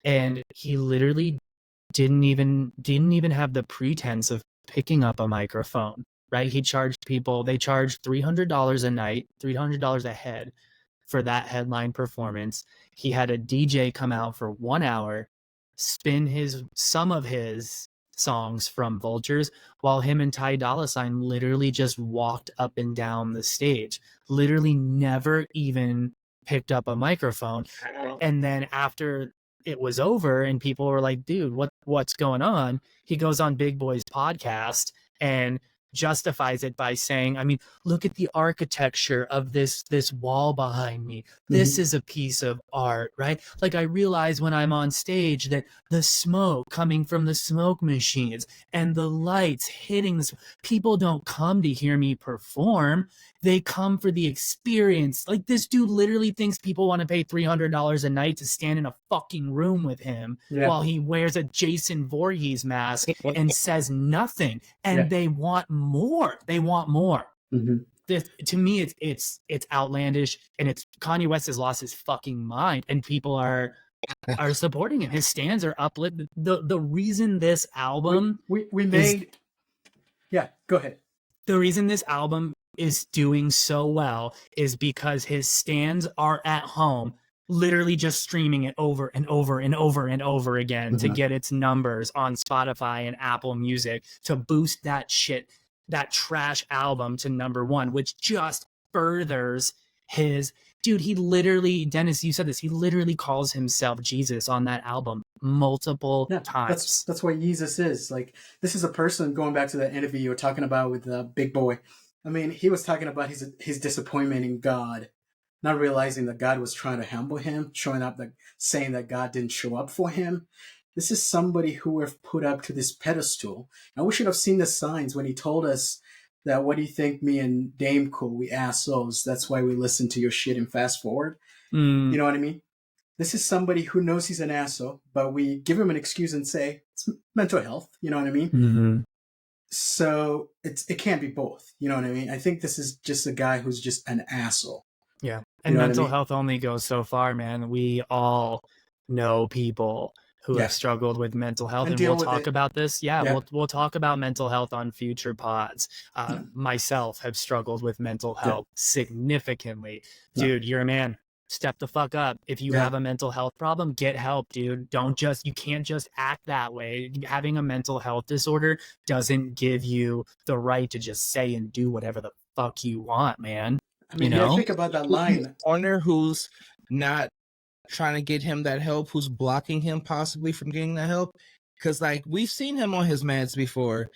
and he literally didn't even have the pretense of picking up a microphone, right? They charged $300 a night, $300 a head for that headline performance. He had a DJ come out for 1 hour, spin some of his songs from Vultures, while him and Ty Dolla $ign literally just walked up and down the stage, literally never even picked up a microphone. And then after it was over and people were like, dude, what's going on? He goes on Big Boy's podcast and justifies it by saying, I mean, look at the architecture of this wall behind me. This is a piece of art, right? Like, I realize when I'm on stage that the smoke coming from the smoke machines and the lights hitting this, people don't come to hear me perform. They come for the experience. Like, this dude literally thinks people want to pay $300 a night to stand in a fucking room with him while he wears a Jason Voorhees mask and says nothing. And they want more. They want more. This, to me, it's outlandish, and it's Kanye West has lost his fucking mind, and people are supporting him. His stands are uplifted. The reason this album we made go ahead. The reason this album is doing so well is because his stands are at home literally just streaming it over and over and over and over again to get its numbers on Spotify and Apple Music to boost that trash album to #1, which just furthers his dude. He literally, Dennis, you said this, he literally calls himself Jesus on that album multiple times. That's what Jesus is. Like, this is a person, going back to that interview you were talking about with Big Boy. I mean, he was talking about his disappointment in God, not realizing that God was trying to humble him, saying that God didn't show up for him. This is somebody who we've put up to this pedestal. And we should have seen the signs when he told us that, what do you think, me and Dame Cool, we assholes, that's why we listen to your shit and fast forward. You know what I mean? This is somebody who knows he's an asshole, but we give him an excuse and say, it's mental health. You know what I mean? So it can't be both. You know what I mean? I think this is just a guy who's just an asshole. Yeah. And mental health only goes so far, man. We all know people who have struggled with mental health, and we'll talk about this. We'll talk about mental health on future pods. Myself have struggled with mental health significantly. Dude, you're a man. Step the fuck up. If you have a mental health problem, get help, dude. You can't just act that way. Having a mental health disorder doesn't give you the right to just say and do whatever the fuck you want, man. I mean, think about that line. Corner who's not trying to get him that help, who's blocking him possibly from getting that help. Because, like, we've seen him on his meds before.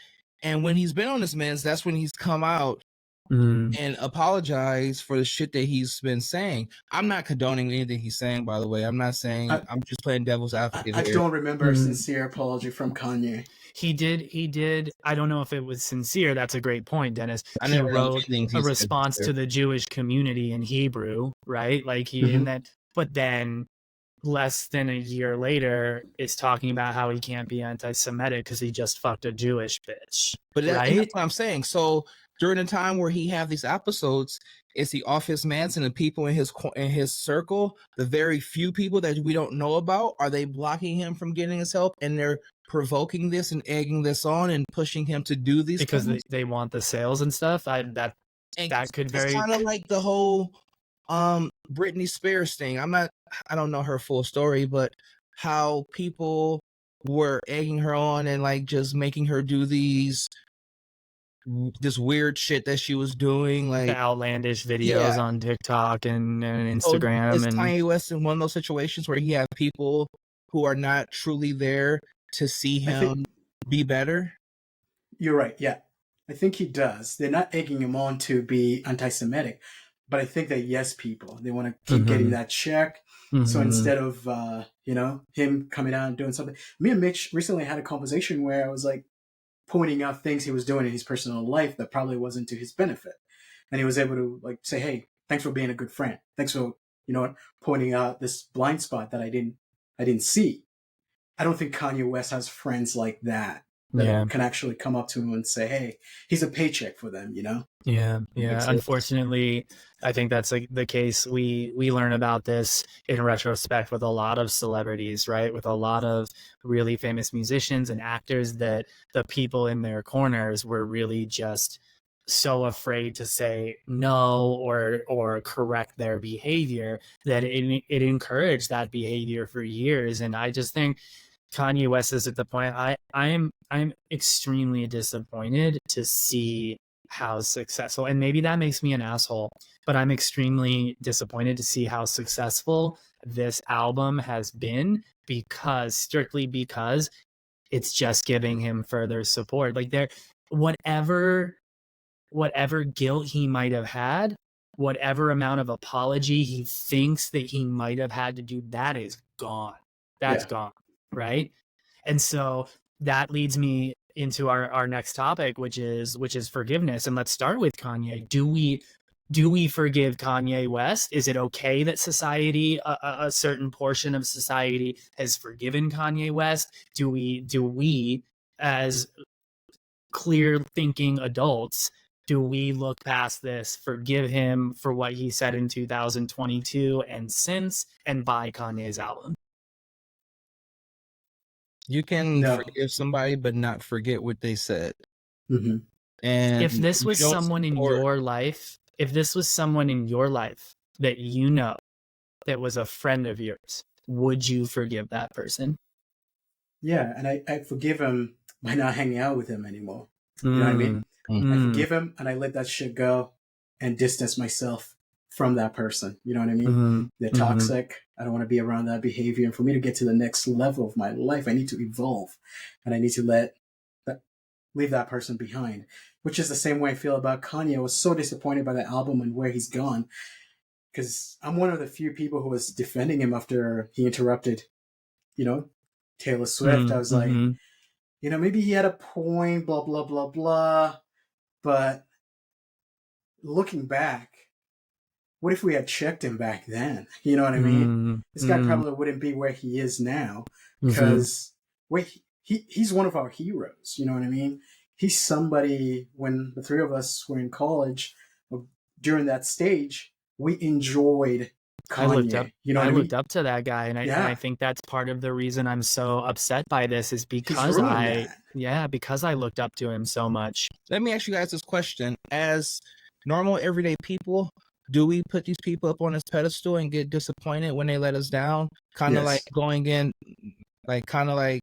And when he's been on his meds, that's when he's come out and apologize for the shit that he's been saying. I'm not condoning anything he's saying, by the way. I'm not saying, I'm just playing devil's advocate. I don't remember a sincere apology from Kanye. He did. I don't know if it was sincere. That's a great point, Dennis. He wrote a response to the Jewish community in Hebrew, right? Like but then less than a year later is talking about how he can't be anti-Semitic because he just fucked a Jewish bitch. But that's what I'm saying. So during the time where he have these episodes, is he off his meds, and the people in his circle, the very few people that we don't know about, are they blocking him from getting his help, and they're provoking this and egging this on and pushing him to do these because they want the sales and stuff? That could very kind of like the whole Britney Spears thing. I don't know her full story, but how people were egging her on and like just making her do this weird shit that she was doing, like the outlandish videos on TikTok and Instagram. Is And Kanye West in one of those situations where he have people who are not truly there to see him be better? You're right. Yeah, I think he does. They're not egging him on to be anti-Semitic, but I think that yes, people, they want to keep getting that check. So instead of him coming out and doing something, me and Mitch recently had a conversation where I was like pointing out things he was doing in his personal life that probably wasn't to his benefit, and he was able to like say, "Hey, thanks for being a good friend. Thanks for pointing out this blind spot that I didn't see." I don't think Kanye West has friends like that can actually come up to him and say, "Hey, he's a paycheck for them," Yeah. Unfortunately, I think that's like the case. We learn about this in retrospect with a lot of celebrities, right? With a lot of really famous musicians and actors that the people in their corners were really just so afraid to say no or correct their behavior that it encouraged that behavior for years. And I just think Kanye West is at the point I'm extremely disappointed to see how successful, and maybe that makes me an asshole, but I'm extremely disappointed to see how successful this album has been strictly because it's just giving him further support. Like whatever guilt he might have had, whatever amount of apology he thinks that he might have had to do, that is gone. That's gone. Right. And so that leads me into our next topic, which is forgiveness. And let's start with Kanye. Do we forgive Kanye West? Is it okay that society, a certain portion of society, has forgiven Kanye West? Do we as clear thinking adults, do we look past this, forgive him for what he said in 2022 and since, and buy Kanye's album? You can forgive somebody, but not forget what they said. And if this was someone in your life, that that was a friend of yours, would you forgive that person? Yeah, and I forgive him by not hanging out with him anymore. You know what I mean? I forgive him and I let that shit go and distance myself from that person. You know what I mean? They're toxic. I don't want to be around that behavior. And for me to get to the next level of my life, I need to evolve, and I need to leave that person behind, which is the same way I feel about Kanye. I was so disappointed by the album and where he's gone, because I'm one of the few people who was defending him after he interrupted, Taylor Swift. I was like, maybe he had a point, blah, blah, blah, blah. But looking back, what if we had checked him back then? You know what I mean? This guy probably wouldn't be where he is now, because he's one of our heroes. You know what I mean? He's somebody, when the three of us were in college, during that stage, we enjoyed Kanye. I looked up to that guy, and I think that's part of the reason I'm so upset by this, is because because I looked up to him so much. Let me ask you guys this question: as normal, everyday people, do we put these people up on this pedestal and get disappointed when they let us down? Kind of like going in, kind of like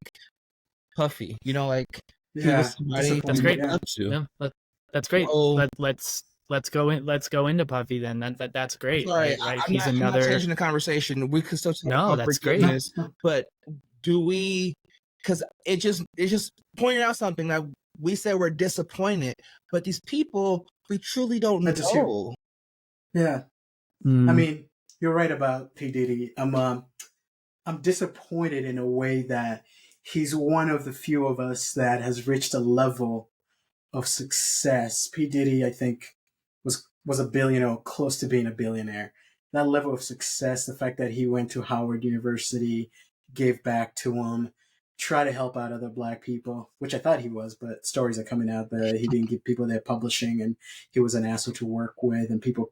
Puffy, he was somebody that's great. Up to. Yeah, that's great. Let's go into Puffy then. That's great. Sorry, right? I'm not changing the conversation. We could still talk about that's forgiveness, great. But do we? Because it just pointed out something that we said we're disappointed, but these people we truly don't know. Yeah, I mean, you're right about P. Diddy. I'm disappointed in a way that he's one of the few of us that has reached a level of success. P. Diddy, I think, was a billionaire, close to being a billionaire. That level of success, the fact that he went to Howard University, gave back to him, tried to help out other Black people, which I thought he was, but stories are coming out that he didn't give people their publishing and he was an asshole to work with, and people,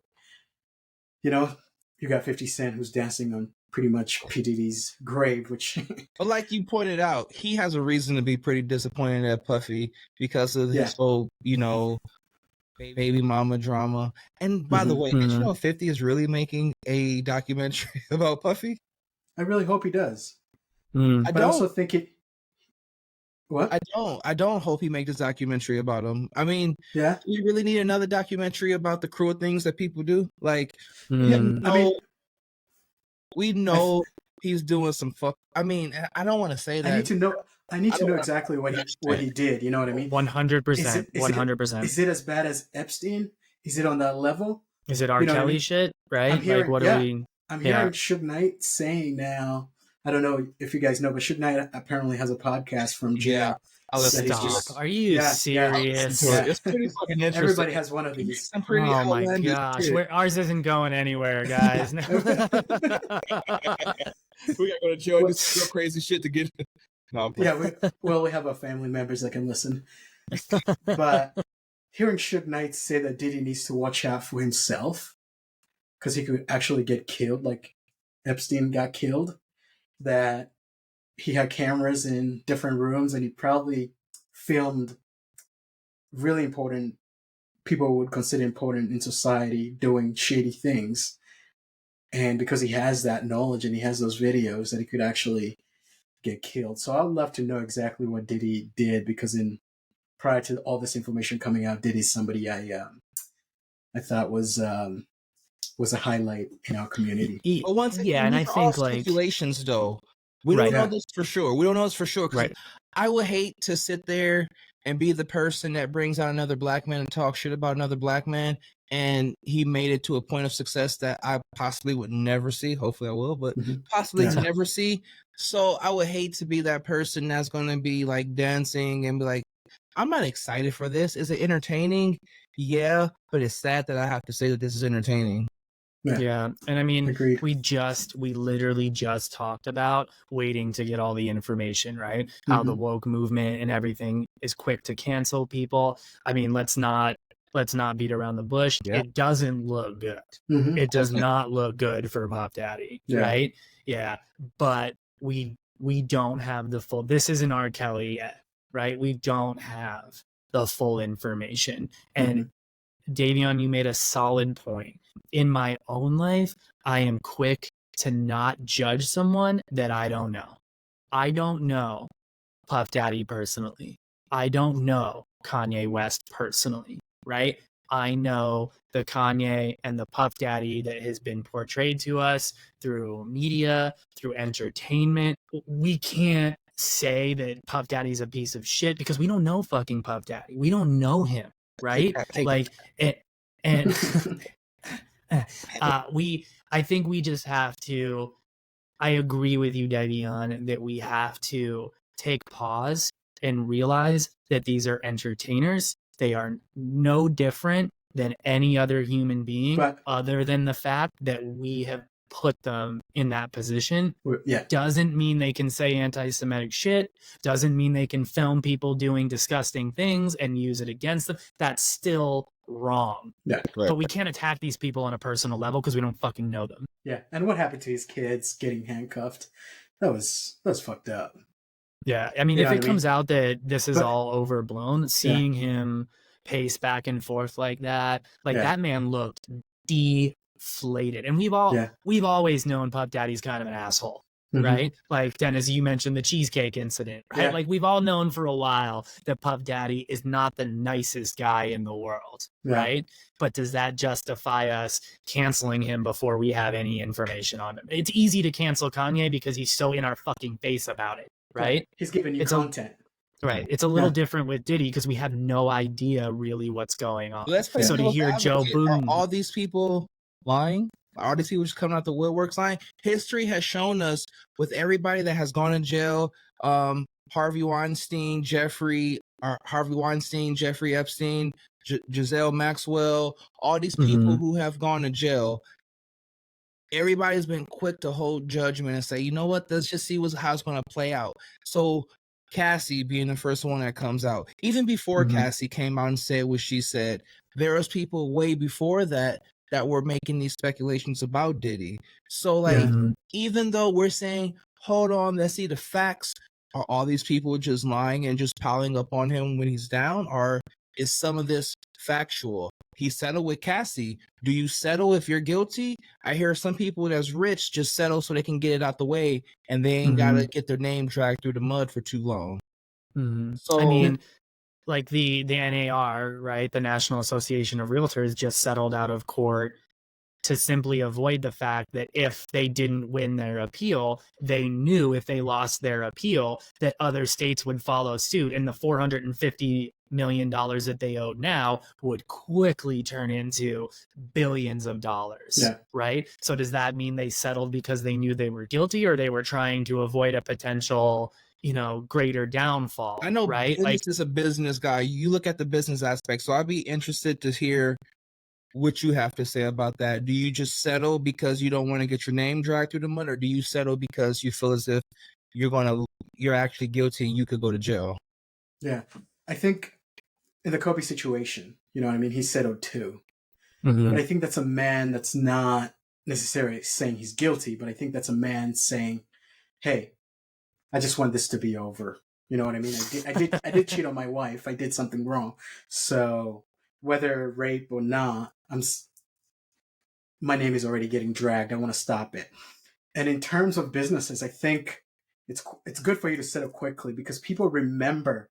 you got 50 Cent who's dancing on pretty much P. Diddy's grave, which... But like you pointed out, he has a reason to be pretty disappointed at Puffy because of his whole, baby mama drama. And by the way, did you know 50 is really making a documentary about Puffy? I really hope he does. I But I also don't. think it. What? I don't hope he makes this documentary about him. I mean, Yeah. do you really need another documentary about the cruel things that people do? Like, Yeah. Mm. I mean, we know he's doing some fuck. I mean, I don't want to say that. I need to know. I need I to don't know wanna exactly what he did. You know what I mean? 100%. 100%. Is it as bad as Epstein? Is it on that level? Is it R. You know what I Kelly mean? shit? I'm Right? Like, hearing, what are yeah, we? I'm Yeah. hearing Suge Knight saying now. I don't know if you guys know, but Suge Knight apparently has a podcast from jail. I'll listen that he's to it. just Stop. Are you yeah. serious? Yeah. It's pretty fucking interesting. Everybody has one of these. Some pretty Oh my outlandish gosh. shit. Ours isn't going anywhere, guys. We gotta go to jail and do some real crazy shit to get. No, I'm playing. Yeah, we have our family members that can listen. But hearing Suge Knight say that Diddy needs to watch out for himself because he could actually get killed, like Epstein got killed, that he had cameras in different rooms and he probably filmed really important people would consider important in society doing shady things. And because he has that knowledge and he has those videos, that he could actually get killed. So I'd love to know exactly what Diddy did, because prior to all this information coming out, Diddy's somebody I thought was a highlight in our community. But once again, yeah, and I these are all think like speculations, though. We Right. don't know this for sure. We don't know this for sure. 'Cause Right. I would hate to sit there and be the person that brings out another black man and talk shit about another black man, and he made it to a point of success that I possibly would never see. Hopefully I will, but possibly Yeah. never see. So I would hate to be that person that's going to be like dancing and be like, I'm not excited for this. Is it entertaining? Yeah, but it's sad that I have to say that this is entertaining. Yeah. And I mean, Agreed. we literally just talked about waiting to get all the information, right? How the woke movement and everything is quick to cancel people. I mean, let's not beat around the bush. Yeah. It doesn't look good. It does not look good for Pop Daddy, right? Yeah. But we don't have the full, this isn't R. Kelly yet, right? We don't have the full information. And Davion, you made a solid point. In my own life, I am quick to not judge someone that I don't know. I don't know Puff Daddy personally. I don't know Kanye West personally, right? I know the Kanye and the Puff Daddy that has been portrayed to us through media, through entertainment. We can't say that Puff Daddy's a piece of shit because we don't know fucking Puff Daddy. We don't know him, right? Like, and I think we just have to, I agree with you, Davion, that we have to take pause and realize that these are entertainers. They are no different than any other human being, other than the fact that we have put them in that position. Doesn't mean they can say anti-Semitic shit. Doesn't mean they can film people doing disgusting things and use it against them. That's still wrong. But we can't attack these people on a personal level because we don't fucking know them. Yeah. And what happened to his kids getting handcuffed? That was fucked up. Yeah. I mean, if it comes out that this is all overblown, seeing him pace back and forth like that, that man looked deflated. And we've always known Puff Daddy's kind of an asshole. Right? Like, Dennis, you mentioned the cheesecake incident, right? Like, we've all known for a while that Puff Daddy is not the nicest guy in the world, right? But does that justify us canceling him before we have any information on him? It's easy to cancel Kanye because he's so in our fucking face about it, right? He's giving you content. Right. It's a little different with Diddy because we have no idea really what's going on. So to hear Joe Budden, all these people lying? All these people just coming out the woodworks line. History has shown us with everybody that has gone in jail, Harvey Weinstein, Jeffrey Epstein, Giselle Maxwell, all these people who have gone to jail. Everybody's been quick to hold judgment and say, you know what, let's just see how it's going to play out. So Cassie being the first one that comes out, even before Cassie came out and said what she said, there was people way before that were making these speculations about Diddy. So even though we're saying, hold on, let's see the facts, are all these people just lying and just piling up on him when he's down? Or is some of this factual? He settled with Cassie. Do you settle if you're guilty? I hear some people that's rich just settle so they can get it out the way, and they ain't gotta get their name dragged through the mud for too long. So I mean, like the NAR, right? The National Association of Realtors just settled out of court to simply avoid the fact that if they didn't win their appeal, they knew if they lost their appeal that other states would follow suit, and the $450 million that they owed now would quickly turn into billions of dollars, right? So does that mean they settled because they knew they were guilty, or they were trying to avoid a potential, you know, greater downfall? I know, right? Like, is a business guy. You look at the business aspect, so I'd be interested to hear what you have to say about that. Do you just settle because you don't want to get your name dragged through the mud, or do you settle because you feel as if you're actually guilty and you could go to jail? Yeah, I think in the Kobe situation, you know what I mean, he settled too. But I think that's a man that's not necessarily saying he's guilty, but I think that's a man saying, hey, I just want this to be over. You know what I mean? I did cheat on my wife. I did something wrong. So whether rape or not, my name is already getting dragged. I want to stop it. And in terms of businesses, I think it's good for you to settle quickly, because people remember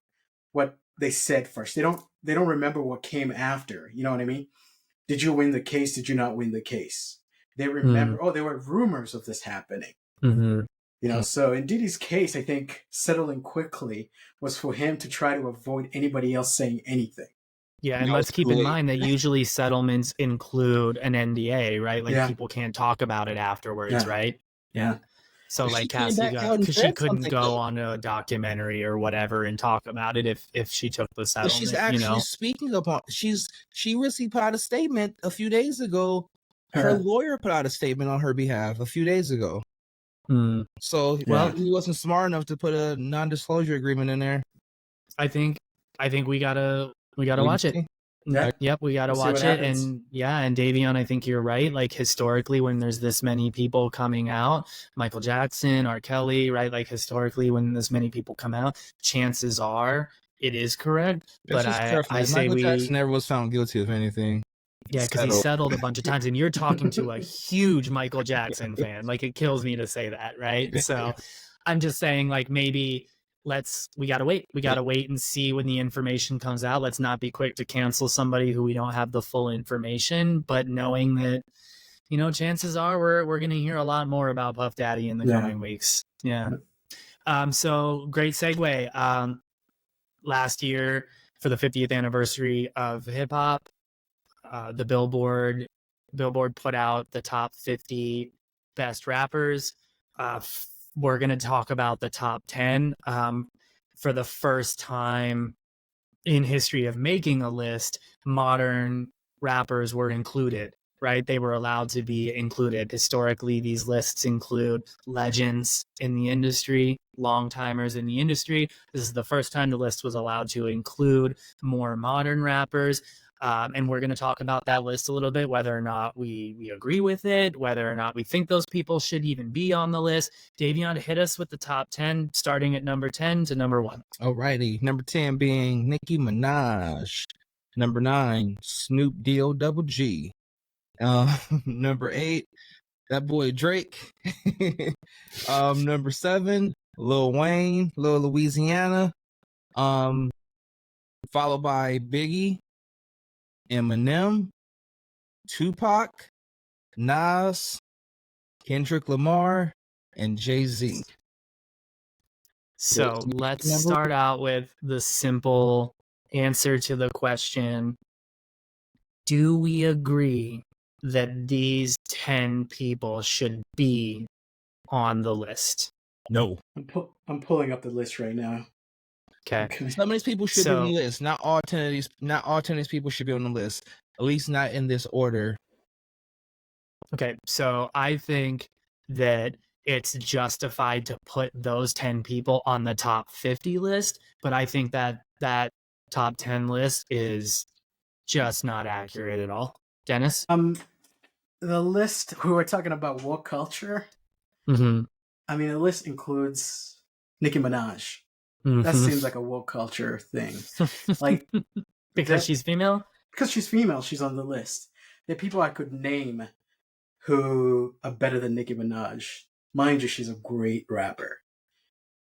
what they said first. They don't remember what came after. You know what I mean? Did you win the case? Did you not win the case? They remember, oh, there were rumors of this happening. You know, so in Diddy's case, I think settling quickly was for him to try to avoid anybody else saying anything. Yeah, and let's keep in mind that usually settlements include an NDA, right? Like people can't talk about it afterwards, right? Yeah. So like Cassie because she couldn't go on a documentary or whatever and talk about it if she took the settlement. She's actually speaking upon. She recently put out a statement a few days ago. Her lawyer put out a statement on her behalf a few days ago. So he wasn't smart enough to put a non-disclosure agreement in there. I think we gotta watch it. Yep, we gotta watch it. And and Davion, I think you're right. Like historically, when there's this many people coming out, Michael Jackson, R. Kelly, right? Like historically, when this many people come out, chances are it is correct. But I say Michael Jackson never was found guilty of anything. Yeah, because he settled a bunch of times, and you're talking to a huge Michael Jackson fan. Like, it kills me to say that, right? So I'm just saying, like, maybe we gotta wait. We gotta wait and see when the information comes out. Let's not be quick to cancel somebody who we don't have the full information, but knowing that, you know, chances are we're gonna hear a lot more about Puff Daddy in the coming weeks. Yeah. So great segue. Last year, for the 50th anniversary of hip hop, the Billboard put out the top 50 best rappers. We're going to talk about the top 10. For the first time in history of making a list, modern rappers were included, right? They were allowed to be included. Historically, these lists include legends in the industry, long-timers in the industry. This is the first time the list was allowed to include more modern rappers. And we're going to talk about that list a little bit, whether or not we agree with it, whether or not we think those people should even be on the list. Davion, hit us with the top 10, starting at number 10 to number 1. Alrighty. Number 10 being Nicki Minaj. Number 9, Snoop Double G. Number 8, that boy Drake. Number 7, Lil Wayne, Lil Louisiana. Followed by Biggie, Eminem, Tupac, Nas, Kendrick Lamar, and Jay-Z. So let's start out with the simple answer to the question: do we agree that these 10 people should be on the list? No. I'm pulling up the list right now. Okay. Some of these people should be on the list. Not all 10 of these people should be on the list. At least not in this order. Okay, so I think that it's justified to put those 10 people on the top 50 list, but I think that that top 10 list is just not accurate at all. Dennis? The list, we were talking about woke culture. Mm-hmm. I mean, the list includes Nicki Minaj. That seems like a woke culture thing. Like, Because she's female? Because she's female, she's on the list. There are people I could name who are better than Nicki Minaj. Mind you, she's a great rapper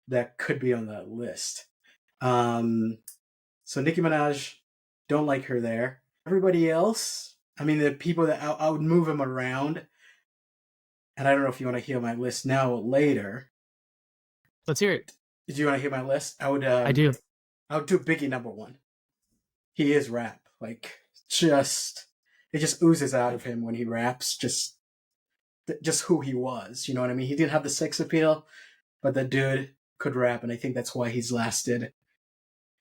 that could be on that list. So Nicki Minaj, don't like her there. Everybody else, I mean, the people that I would move them around. And I don't know if you want to hear my list now or later. Let's hear it. Did you want to hear my list? I do. I would do Biggie number 1. He is rap. Like, it just oozes out of him when he raps. Just who he was. You know what I mean? He didn't have the sex appeal, but the dude could rap. And I think that's why he's lasted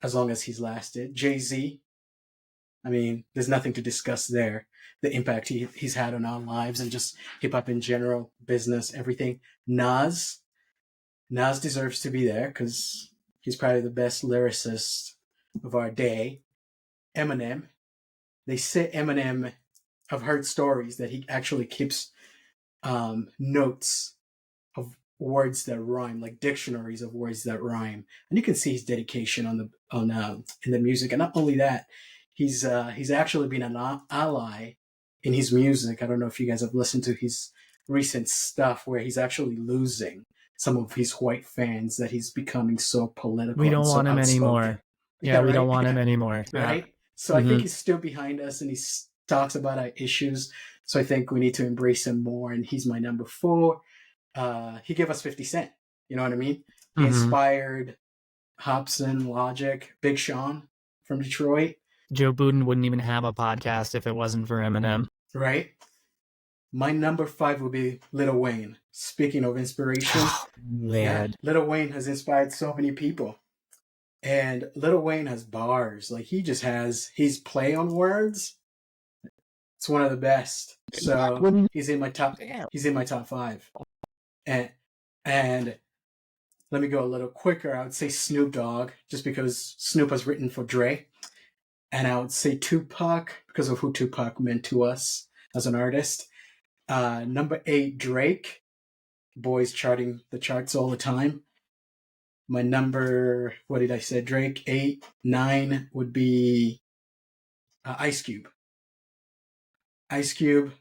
as long as he's lasted. Jay-Z, I mean, there's nothing to discuss there. The impact he's had on our lives and just hip-hop in general, business, everything. Nas deserves to be there because he's probably the best lyricist of our day. Eminem. They say Eminem, I've heard stories that he actually keeps notes of words that rhyme, like dictionaries of words that rhyme. And you can see his dedication in the music. And not only that, he's actually been an ally in his music. I don't know if you guys have listened to his recent stuff where he's actually losing some of his white fans that he's becoming so political. We don't want him anymore. Yeah, we don't want him anymore. Right? So I think he's still behind us and he talks about our issues. So I think we need to embrace him more. And he's my number 4. He gave us 50 Cent. You know what I mean? He inspired Hobson, Logic, Big Sean from Detroit. Joe Budden wouldn't even have a podcast if it wasn't for Eminem. Right? My number 5 would be Lil Wayne. Speaking of inspiration, Lil Wayne has inspired so many people. And Lil Wayne has bars. Like, he just has his play on words. It's one of the best. So he's in my top 5. And let me go a little quicker. I would say Snoop Dogg, just because Snoop has written for Dre. And I would say Tupac, because of who Tupac meant to us as an artist. Number 8, Drake. Boys charting the charts all the time. My number, what did I say? Drake. 8, 9 would be Ice Cube. Ice Cube,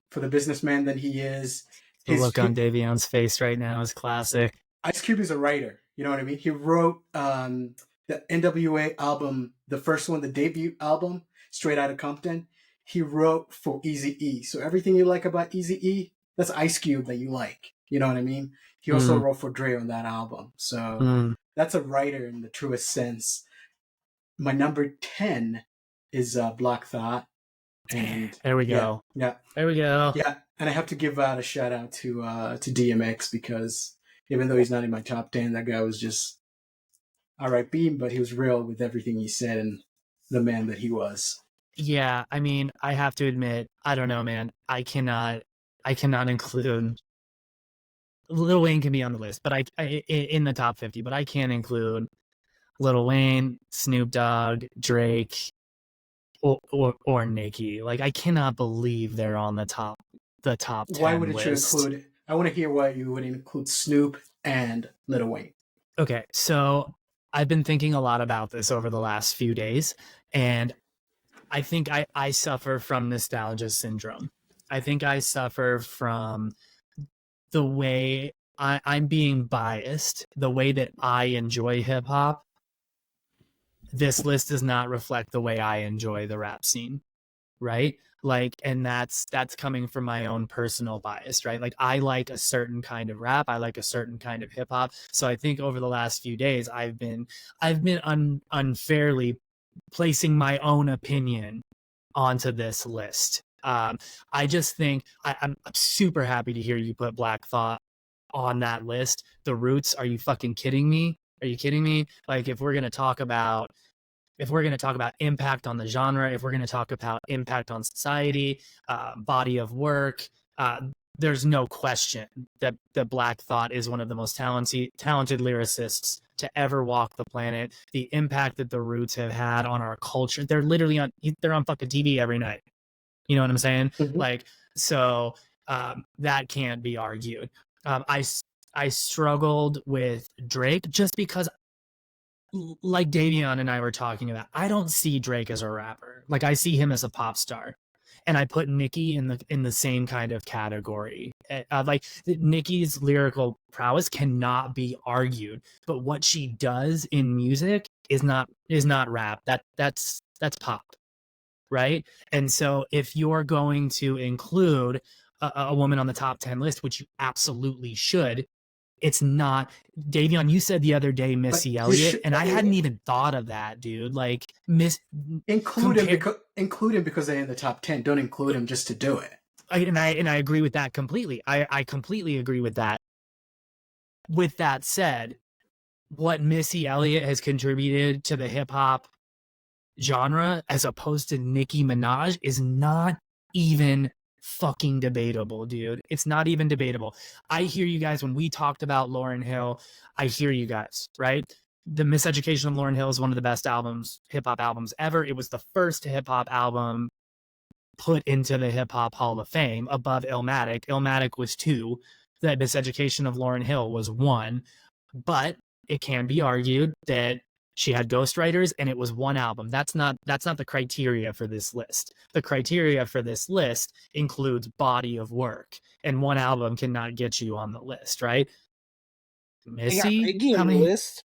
for the businessman that he is. The look on Davion's face right now is classic. Ice Cube is a writer. You know what I mean? He wrote the NWA album, the first one, the debut album, Straight Outta Compton. He wrote for Eazy-E. So everything you like about Eazy-E, that's Ice Cube that you like. You know what I mean? He also wrote for Dre on that album. So that's a writer in the truest sense. My number 10 is Black Thought. And there we go. Yeah. There we go. Yeah. And I have to give out a shout out to DMX, because even though he's not in my top 10, that guy was just R.I.P., but he was real with everything he said and the man that he was. Yeah. I mean, I have to admit, I don't know, man. I cannot include Lil Wayne. Can be on the list, but I in the top 50, but I can't include Lil Wayne, Snoop Dogg, Drake, or Nicki. Like, I cannot believe they're on the top 10 Why wouldn't list. You include? I want to hear why you would include Snoop and Lil Wayne. Okay, so I've been thinking a lot about this over the last few days, and I think I suffer from nostalgia syndrome. I think I suffer from the way I'm being biased, the way that I enjoy hip hop. This list does not reflect the way I enjoy the rap scene, right? Like, and that's coming from my own personal bias, right? Like, I like a certain kind of rap, I like a certain kind of hip hop. So I think over the last few days, I've been unfairly placing my own opinion onto this list. I just think I'm super happy to hear you put Black Thought on that list. The Roots, are you fucking kidding me? Are you kidding me? Like, if we're going to talk about impact on the genre, if we're going to talk about impact on society, body of work, there's no question that Black Thought is one of the most talented lyricists to ever walk the planet. The impact that the Roots have had on our culture, they're on fucking TV every night. You know what I'm saying? Mm-hmm. Like, so that can't be argued. I struggled with Drake just because like Davion and I were talking about, I don't see Drake as a rapper. Like I see him as a pop star. And I put Nicki in the same kind of category. Like Nicki's lyrical prowess cannot be argued, but what she does in music is not rap. That's pop, right? And so if you're going to include a woman on the top 10 list, which you absolutely should, it's not Davion. You said the other day Missy Elliott, and I hadn't even thought of that, dude. Like include him because they're in the top 10. Don't include him just to do it. And I agree with that completely. I completely agree with that. With that said, what Missy Elliott has contributed to the hip hop genre as opposed to Nicki Minaj is not even fucking debatable, dude. It's not even debatable. I hear you guys when we talked about Lauryn Hill. I hear you guys, right? The Miseducation of Lauryn Hill is one of the best hip hop albums ever. It was the first hip hop album put into the Hip Hop Hall of Fame above Illmatic. Illmatic was 2. The Miseducation of Lauryn Hill was 1. But it can be argued that she had ghostwriters and it was 1 album. That's not the criteria for this list. The criteria for this list includes body of work, and 1 album cannot get you on the list, right? Missy, they got Biggie on the list.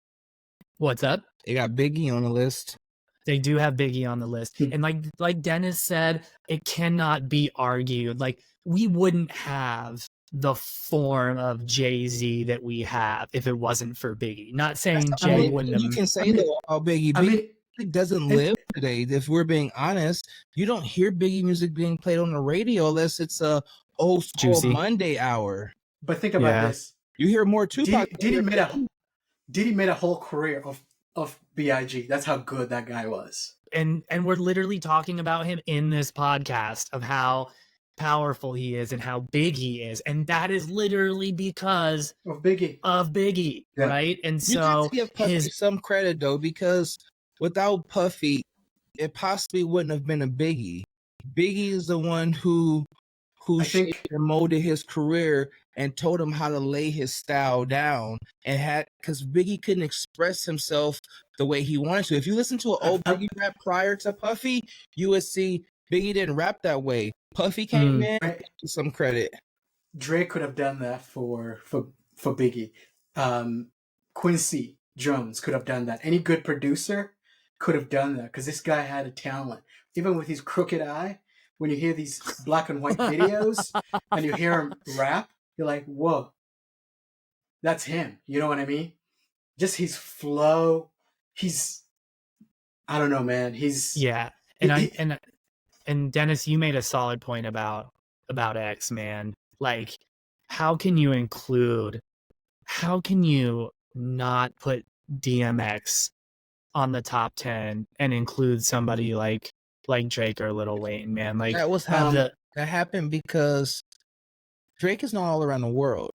What's up? They got Biggie on the list. They do have Biggie on the list. And like Dennis said, it cannot be argued. Like we wouldn't have the form of Jay-Z that we have if it wasn't for Biggie. Not saying Jay wouldn't have. You can say that about Biggie. Biggie doesn't live today. If we're being honest, you don't hear Biggie music being played on the radio unless it's a old school Juicy Monday hour. But think about this. You hear more Tupac. Diddy made a whole career of B.I.G. That's how good that guy was. And we're literally talking about him in this podcast of how powerful he is and how big he is, and that is literally because of Biggie, yeah. Right? And so you give Puffy some credit though, because without Puffy, it possibly wouldn't have been a Biggie. Biggie is the one who shaped and molded his career and told him how to lay his style down, and because Biggie couldn't express himself the way he wanted to. If you listen to an old Biggie rap prior to Puffy, you would see Biggie didn't rap that way. Puffy came in with some credit. Drake could have done that for Biggie. Quincy Jones could have done that. Any good producer could have done that because this guy had a talent. Even with his crooked eye, when you hear these black and white videos and you hear him rap, you're like, whoa, that's him. You know what I mean? Just his flow. I don't know, man. And Dennis, you made a solid point about X, man. Like, how can you not put DMX on the top 10 and include somebody like Drake or Lil Wayne, man? Like that happened because Drake is known all around the world.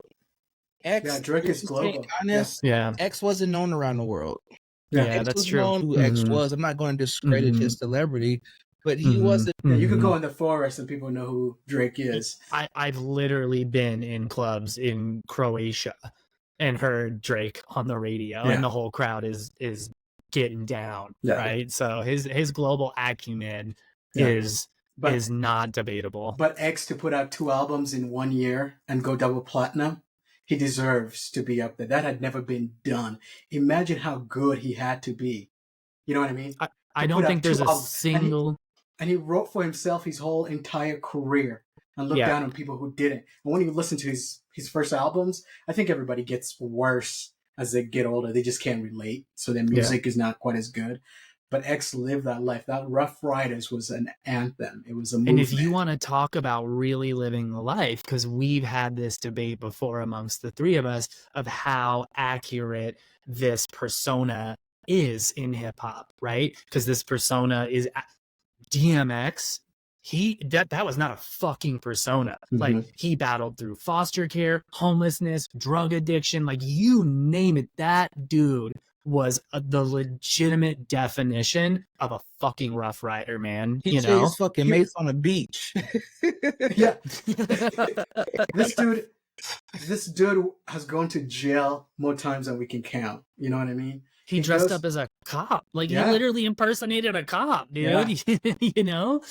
Drake is global. Honest, X wasn't known around the world. Yeah, that's true. Known who X was. I'm not going to discredit his celebrity, but he wasn't. Yeah, you could go in the forest and people know who Drake is. I've literally been in clubs in Croatia and heard Drake on the radio, and the whole crowd is getting down, right? So his global acumen is not debatable. But X to put out 2 albums in 1 year and go double platinum, he deserves to be up there. That had never been done. Imagine how good he had to be. You know what I mean? I don't think there's a single. And he wrote for himself his whole entire career and looked down on people who didn't. And when you listen to his first albums, I think everybody gets worse as they get older. They just can't relate. So their music is not quite as good. But X lived that life. That Rough Riders was an anthem. It was a movement. And if you want to talk about really living the life, because we've had this debate before amongst the 3 of us of how accurate this persona is in hip hop, right? Because this persona is DMX. That was not a fucking persona. Like, he battled through foster care, homelessness, drug addiction, like you name it. That dude was the legitimate definition of a fucking Rough Rider, man. He chased fucking mates on a beach. Yeah. This dude has gone to jail more times than we can count. You know what I mean? He dressed up as a cop. Like, he literally impersonated a cop, dude. Yeah. You know?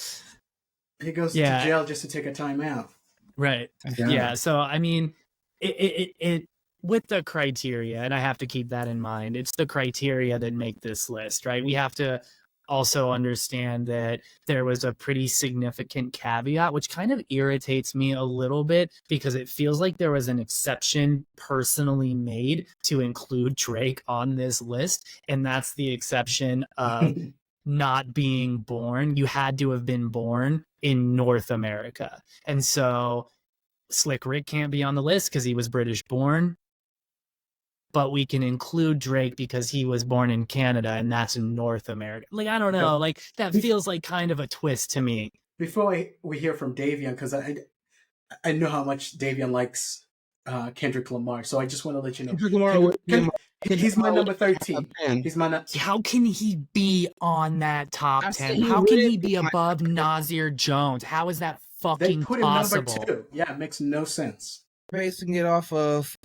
He goes to jail just to take a time out. Right. Yeah. So, I mean, it with the criteria, and I have to keep that in mind, it's the criteria that make this list, right? We have to also understand that there was a pretty significant caveat, which kind of irritates me a little bit because it feels like there was an exception personally made to include Drake on this list. And that's the exception of not being born. You had to have been born in North America. And so Slick Rick can't be on the list because he was British born. But we can include Drake because he was born in Canada, and that's in North America. Like, I don't know. Like, that feels like kind of a twist to me. Before we hear from Davian, because I know how much Davian likes Kendrick Lamar, so I just want to let you know. Kendrick Lamar, he's my number 13. He's my How can he be on that top 10? How can he be above Nasir Jones? How is that fucking possible? They put him number 2. Yeah, it makes no sense. Basing it off of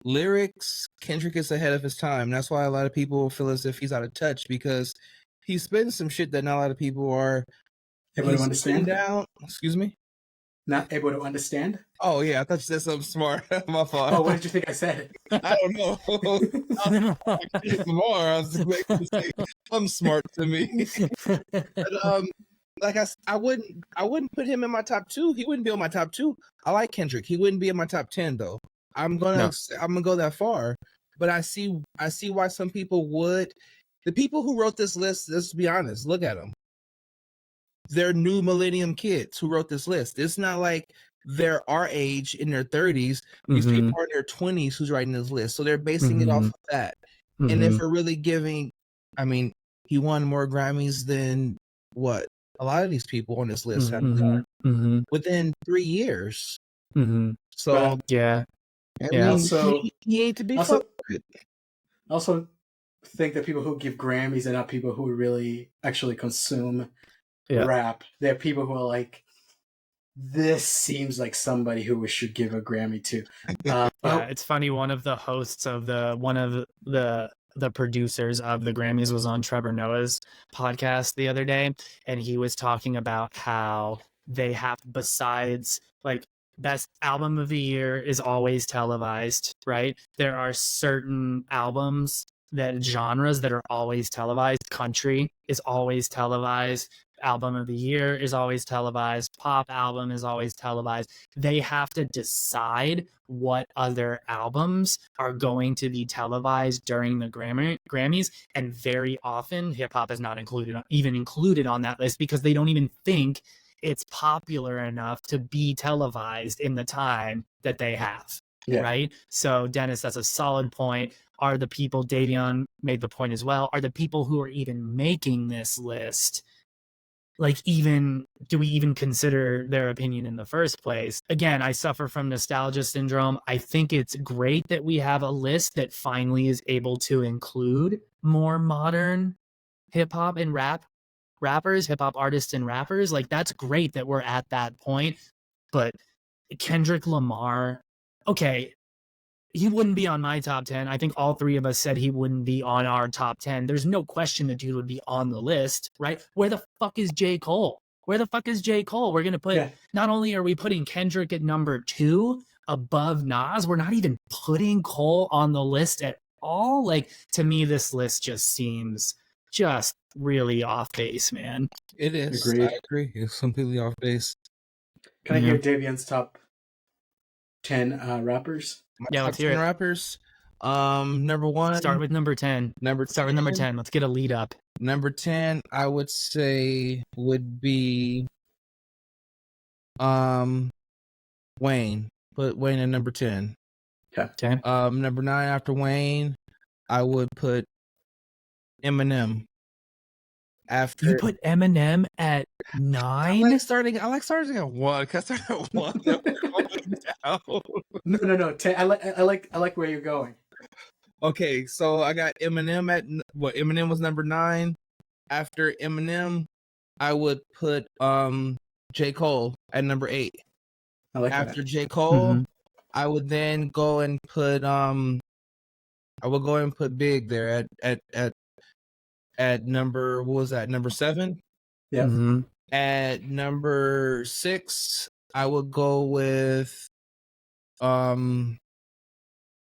lyrics, Kendrick is ahead of his time. That's why a lot of people feel as if he's out of touch, because he's spitting some shit that not a lot of people are able to understand. Excuse me? Not able to understand? Oh, yeah. I thought you said something smart. My fault. Oh, what did you think I said? I don't know. I was expecting to say something smart to me. But, like I wouldn't put him in my top 2. He wouldn't be on my top 2. I like Kendrick. He wouldn't be in my top 10 though. I'm gonna go that far, but I see why some people would. The people who wrote this list, let's be honest, look at them. They're new millennium kids who wrote this list. It's not like they're our age in their 30s. These people are in their 20s who's writing this list, so they're basing it off of that. And if we're really giving, I mean, he won more Grammys than what a lot of these people on this list have done within 3 years. So yeah. Also, he ain't to be fucked with. Also think that people who give Grammys are not people who really actually consume rap. They're people who are like, this seems like somebody who we should give a Grammy to. It's funny. One of the hosts of the producers of the Grammys was on Trevor Noah's podcast the other day, and he was talking about how they have, besides like best album of the year is always televised, right? There are certain albums, that genres that are always televised. Country is always televised. Album of the year is always televised. Pop album is always televised. They have to decide what other albums are going to be televised during the Grammys, and very often hip hop is not included on that list because they don't even think it's popular enough to be televised in the time that they have. Right? So Dennis, that's a solid point. Are the people, Davion made the point as well, are the people who are even making this list, like, even, do we even consider their opinion in the first place? Again, I suffer from nostalgia syndrome. I think it's great that we have a list that finally is able to include more modern hip hop and rappers, hip hop artists and rappers. Like, that's great that we're at that point. But Kendrick Lamar, okay, he wouldn't be on my top 10. I think all three of us said he wouldn't be on our top 10. There's no question the dude would be on the list, right? Where the fuck is J. Cole? Where the fuck is J. Cole? We're going to put, not only are we putting Kendrick at number 2 above Nas, we're not even putting Cole on the list at all. Like, to me, this list just seems just really off base, man. It is. Agreed. I agree. It's completely off base. Can I hear Davion's top 10 rappers? Let's hear it. Rappers. Number 1. Start with number 10. Start with number 10. Let's get a lead up. Number 10, I would say, would be Wayne. Put Wayne at number 10. Okay. Number 9 after Wayne, I would put Eminem. After you put Eminem at 9? I like starting at 1. Can I start at 1? No. 10. I like where you're going. Okay, so I got Eminem at Eminem was number 9. After Eminem, I would put J. Cole at number 8. I like after that. J. Cole, I would then go and put I will go ahead and put Big there at number, what was that? Number 7. Yeah. Mm-hmm. At number 6, I would go with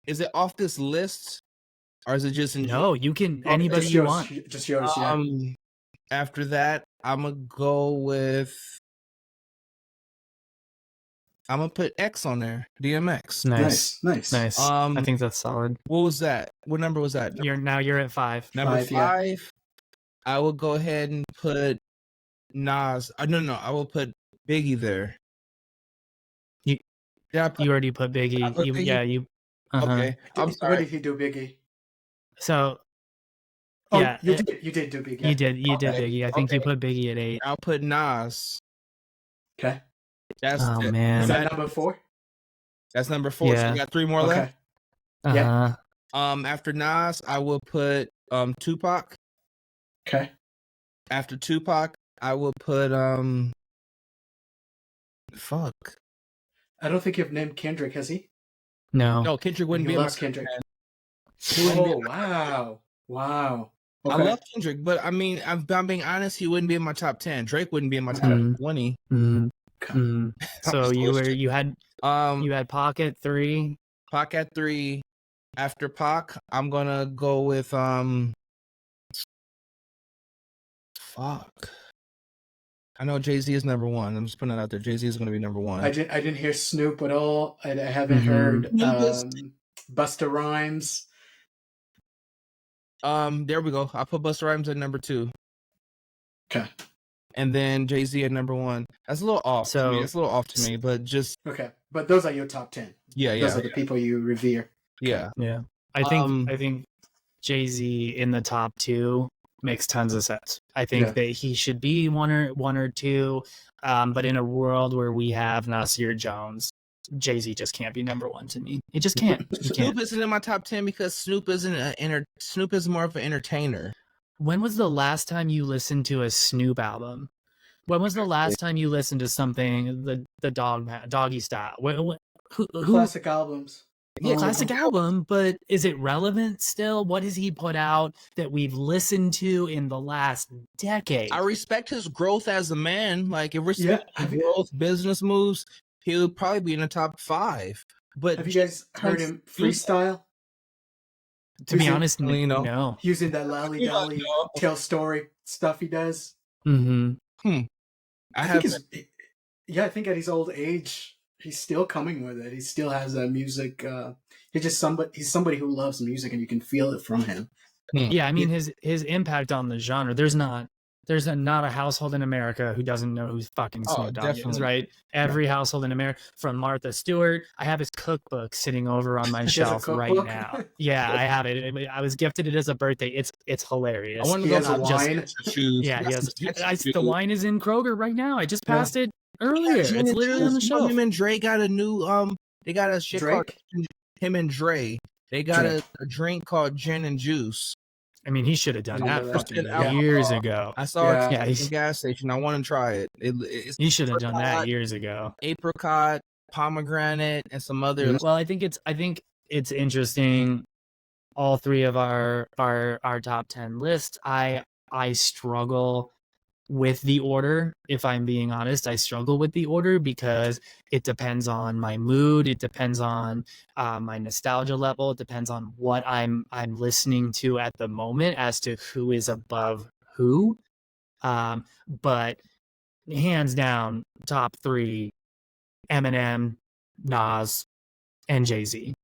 is it off this list or is it just in No, you can anybody just you yours, want. just yours. Yeah. After that, I'm gonna go with I'm gonna put X on there. DMX. Nice. Nice. I think that's solid. What was that? What number was that? You're at 5. Number 5, yeah. 5. I will go ahead and put Nas. No. I will put Biggie there. You already put Biggie. Biggie? Yeah, you. Uh-huh. Okay. I'm sorry. What did he do, Biggie? So. Oh, Yeah, you did do Biggie. You did Okay, Biggie. I think you put Biggie at 8. I'll put Nas. Okay. Man. Is that number 4? That's number 4. Yeah. So you got 3 more left. Uh-huh. After Nas, I will put Tupac. Okay. After Tupac, I will put fuck. I don't think you've named Kendrick, has he? No, Kendrick wouldn't He be in my loves top Kendrick. 10. Oh, wow. I Okay. love Kendrick, but I mean, I'm being honest, he wouldn't be in my top 10. Drake wouldn't be in my top 20. So you had Pac at 3. Pac at 3. After Pac, I'm gonna go with fuck. I know Jay-Z is number 1. I'm just putting that out there. Jay-Z is gonna be number 1. I didn't hear Snoop at all. I haven't heard Busta Rhymes. There we go. I'll put Busta Rhymes at number 2. Okay. And then Jay-Z at number 1. That's a little off to me. It's a little off to me, but just okay. But those are your top 10. Those are the people you revere. Yeah. Yeah. I think Jay-Z in the top 2 makes tons of sense. I think that he should be one or 2. But in a world where we have Nasir Jones, Jay-Z just can't be number 1 to me. He just can't. Snoop isn't in my top 10 because Snoop Snoop is more of an entertainer. When was the last time you listened to a Snoop album? When was the last time you listened to something the Doggy Style? Who Classic albums. Yeah, classic album, but is it relevant still? What has he put out that we've listened to in the last decade? I respect his growth as a man. Like, if respect growth, business moves, he would probably be in the top 5. But have you guys heard him freestyle? To be honest, no. Using that lally dally tell story stuff he does. Mm-hmm. I think at his old age, he's still coming with it. He still has that music. He's somebody who loves music, and you can feel it from him. Yeah, I mean his impact on the genre. There's not a household in America who doesn't know who fucking Snoop Dogg is, right? Every household in America, from Martha Stewart. I have his cookbook sitting over on my shelf right now. Yeah, I have it. I was gifted it as a birthday. It's hilarious. I want to go to wine. Yeah, the wine is in Kroger right now. I just passed it earlier. It's literally on the shelf. Him and Dre got a new they got a shit called him and Dre. They got a drink called gin and juice. I mean, he should have done that fucking years ago. I saw it at the gas station. I want to try it. He should have done that years ago. Apricot, pomegranate, and some other. Well, I think it's interesting. All 3 of our top 10 lists. I struggle with the order. If I'm being honest, I struggle with the order because it depends on my mood. It depends on my nostalgia level. It depends on what I'm listening to at the moment as to who is above who. But hands down, top 3: Eminem, Nas, and Jay-Z.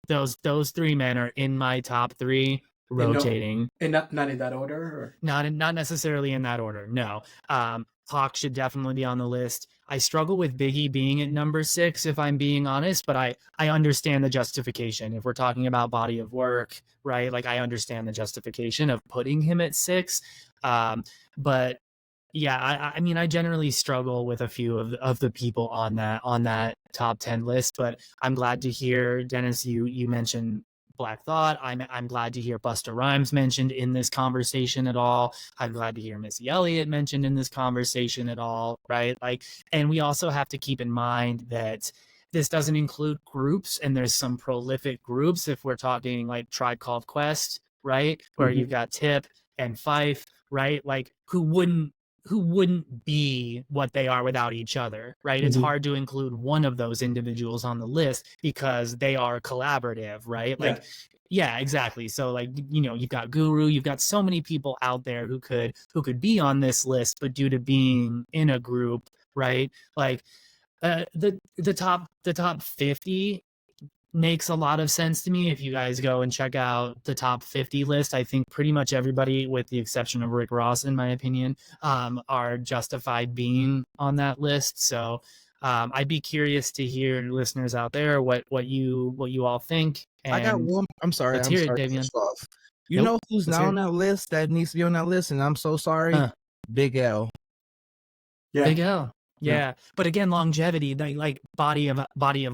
Those 3 men are in my top 3. Rotating, and not in that order, or not necessarily in that order. No, Pac should definitely be on the list. I struggle with Biggie being at number 6, if I'm being honest, but I understand the justification. If we're talking about body of work, right? Like, I understand the justification of putting him at 6. But yeah, I mean, I generally struggle with a few of the people on that top 10 list. But I'm glad to hear, Dennis, you mentioned Black Thought. I'm glad to hear Busta Rhymes mentioned in this conversation at all. I'm glad to hear Missy Elliott mentioned in this conversation at all, right? Like, and we also have to keep in mind that this doesn't include groups, and there's some prolific groups if we're talking like Tribe Called Quest, right? Where you've got Tip and Fife, right? Like who wouldn't be what they are without each other, right? It's hard to include one of those individuals on the list because they are collaborative, right? Like, yeah, exactly. So like, you know, you've got Guru, you've got so many people out there who could be on this list, but due to being in a group, right? Like the top 50 makes a lot of sense to me. If you guys go and check out the top 50 list, I think pretty much everybody, with the exception of Rick Ross, in my opinion, are justified being on that list. So I'd be curious to hear, listeners out there, what you all think. And I got one. I'm sorry. Let's hear it, Davion. You know who's not on that list that needs to be on that list, and I'm so sorry. Big L. Yeah. Big L. Yeah. But again, longevity, like body of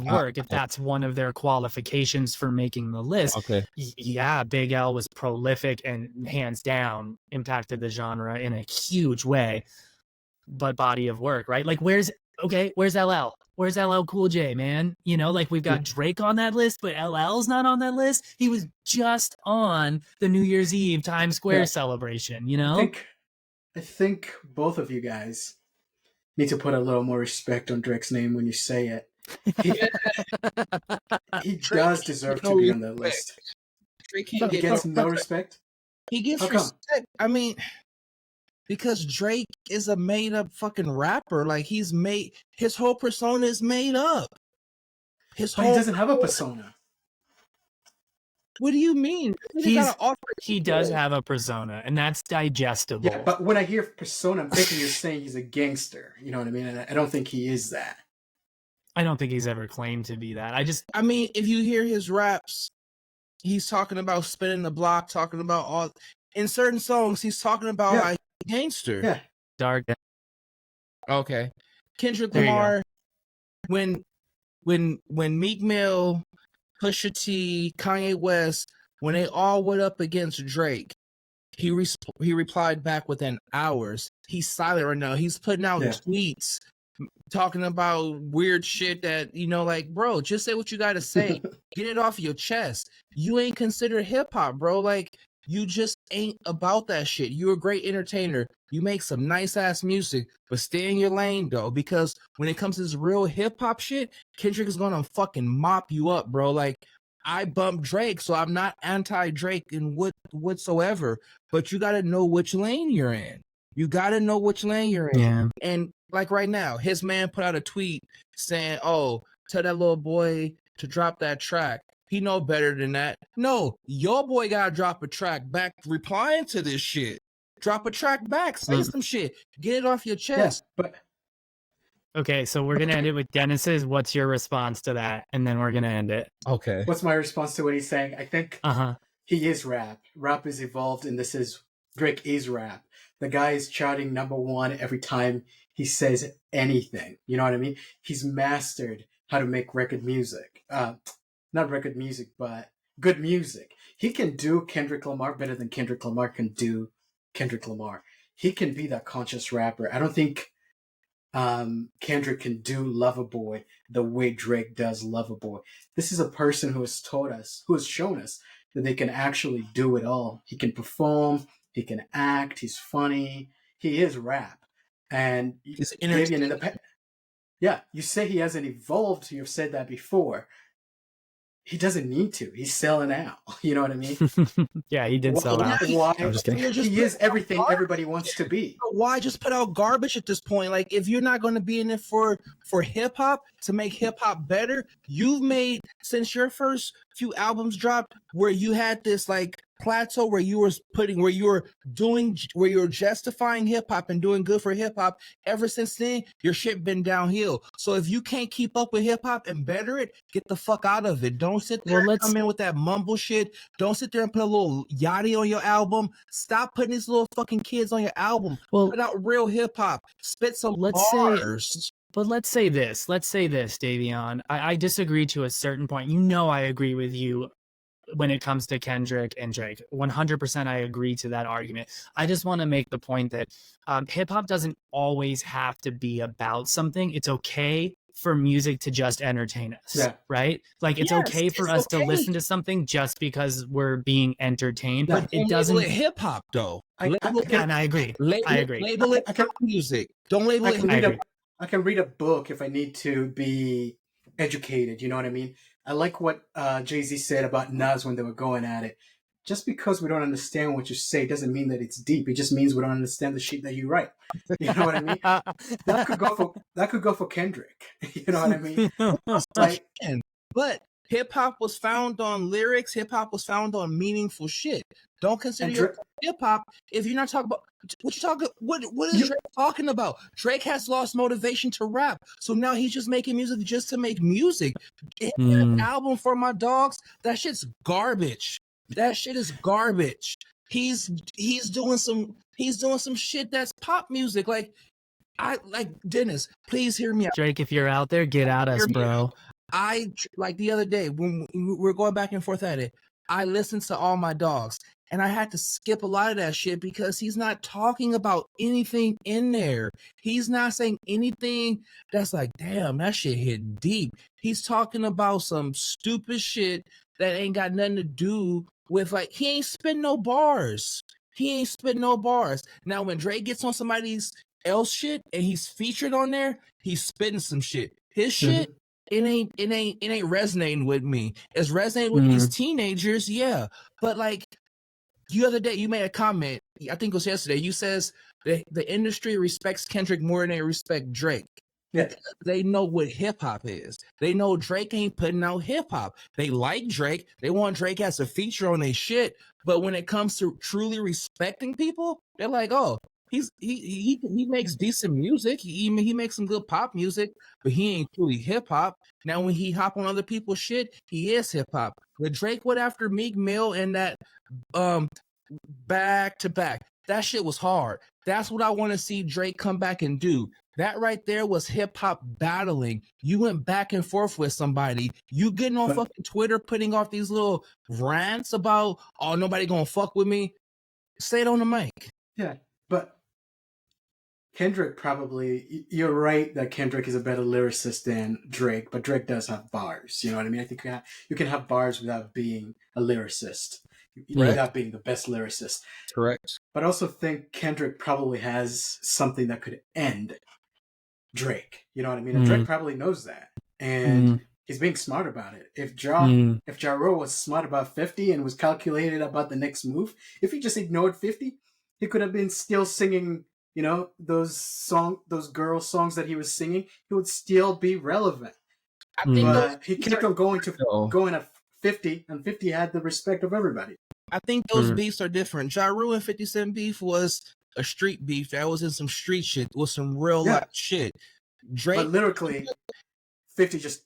work, if that's one of their qualifications for making the list. Okay. Yeah, Big L was prolific and hands down impacted the genre in a huge way. But body of work, right? Like where's LL? Where's LL Cool J, man? You know, like we've got Drake on that list, but LL's not on that list. He was just on the New Year's Eve Times Square celebration, you know? I think both of you guys need to put a little more respect on Drake's name when you say it. He does deserve to be on that list. Drake He gets no respect. He gets respect. I mean, because Drake is a made-up fucking rapper. Like his whole persona is made up. He doesn't have a persona. What do you mean? He does have a persona, and that's digestible. Yeah, but when I hear persona, I'm thinking you're saying he's a gangster. You know what I mean? And I don't think he is that. I don't think he's ever claimed to be that. I mean, if you hear his raps, he's talking about spinning the block, talking about in certain songs, he's talking about like gangster. Yeah. Dark. Okay. Kendrick Lamar, when Meek Mill, Pusha T, Kanye West, when they all went up against Drake, he replied back within hours. He's silent right now. He's putting out tweets talking about weird shit that, you know, like, bro, just say what you got to say. Get it off your chest. You ain't considered hip hop, bro. Like, you just ain't about that shit. You're a great entertainer. You make some nice ass music, but stay in your lane though, because when it comes to this real hip hop shit, Kendrick is gonna fucking mop you up, bro. Like, I bump Drake, so I'm not anti-Drake in whatsoever, but you gotta know which lane you're in. You gotta know which lane you're in. Yeah. And like right now, his man put out a tweet saying, "Oh, tell that little boy to drop that track." He know better than that. No, your boy gotta drop a track back replying to this shit. Drop a track back, say some shit. Get it off your chest. But okay, so we're gonna end it with Dennis's. What's your response to that? And then we're gonna end it. Okay. What's my response to what he's saying? I think he is rap. Rap is evolved, and Drake is rap. The guy is charting #1 every time he says anything. You know what I mean? He's mastered how to make record music. Not record music, but good music. He can do Kendrick Lamar better than Kendrick Lamar can do Kendrick Lamar. He can be that conscious rapper. I don't think Kendrick can do Loverboy the way Drake does Loverboy. This is a person who has shown us that they can actually do it all. He can perform, he can act, he's funny, he is rap. And you say he hasn't evolved, you've said that before. He doesn't need to. He's selling out. You know what I mean? Yeah, he did sell out. Why? I'm just kidding. He is everything everybody wants to be. Why just put out garbage at this point? Like, if you're not going to be in it for hip hop to make hip hop better, you've made, since your first few albums dropped, where you had this like plateau where you were justifying hip hop and doing good for hip hop. Ever since then, your shit been downhill. So if you can't keep up with hip hop and better it, get the fuck out of it. Don't sit there and come in with that mumble shit. Don't sit there and put a little yachty on your album. Stop putting these little fucking kids on your album. Put out real hip hop. Spit some bars. But let's say this, Davion. I disagree to a certain point. You know, I agree with you when it comes to Kendrick and Drake. 100% I agree to that argument. I just want to make the point that hip hop doesn't always have to be about something. It's okay for music to just entertain us, Yeah. right? Like it's okay for us to listen to something just because we're being entertained, But it doesn't. Label it hip hop though. And I agree. I agree. Label it pop music. Don't label it. I can read a book if I need to be educated. You know what I mean? I like what Jay-Z said about Nas when they were going at it. Just because we don't understand what you say doesn't mean that it's deep. It just means we don't understand the shit that you write. You know what I mean? that could go for Kendrick. You know what I mean? Like, but hip hop was found on lyrics. Hip hop was found on meaningful shit. Don't consider your hip hop if you're not talking about what you talking. What is Drake talking about? Drake has lost motivation to rap, so now he's just making music just to make music. Album for my dogs. That shit's garbage. That shit is garbage. He's doing some shit that's pop music. Like Dennis, please hear me out. Drake, if you're out there, get at us, bro. I like the other day when we were going back and forth at it, I listened to All My Dogs and I had to skip a lot of that shit because he's not talking about anything in there. He's not saying anything that's like, damn, that shit hit deep. He's talking about some stupid shit that ain't got nothing to do with, like, he ain't spitting no bars. Now, when Drake gets on somebody's else shit and he's featured on there, he's spitting some shit. His shit, it ain't resonating with me. It's resonating with these teenagers, yeah. But like the other day, you made a comment. I think it was yesterday. You says the industry respects Kendrick more than they respect Drake. Yeah. They know what hip hop is. They know Drake ain't putting out hip hop. They like Drake. They want Drake as a feature on their shit. But when it comes to truly respecting people, they're like, oh, he makes decent music. He makes some good pop music, but he ain't truly hip hop. Now when he hop on other people's shit, he is hip hop. But Drake went after Meek Mill and that back to back. That shit was hard. That's what I want to see Drake come back and do. That right there was hip hop battling. You went back and forth with somebody. You getting on fucking Twitter, putting off these little rants about, oh, nobody gonna fuck with me. Say it on the mic. Yeah, but Kendrick probably, you're right that Kendrick is a better lyricist than Drake, but Drake does have bars. You know what I mean? I think you can have bars without being a lyricist, without being the best lyricist. Correct. But I also think Kendrick probably has something that could end Drake. You know what I mean? And Drake probably knows that. And he's being smart about it. If Ja Rule was smart about 50 and was calculated about the next move, if he just ignored 50, he could have been still singing, you know, those girl songs that he was singing. He would still be relevant. But he kept on going at 50, and 50 had the respect of everybody. I think those beefs are different. Ja Rule and 50 Cent beef was a street beef that was in some street shit, was some real life shit. Drake, but lyrically, 50 just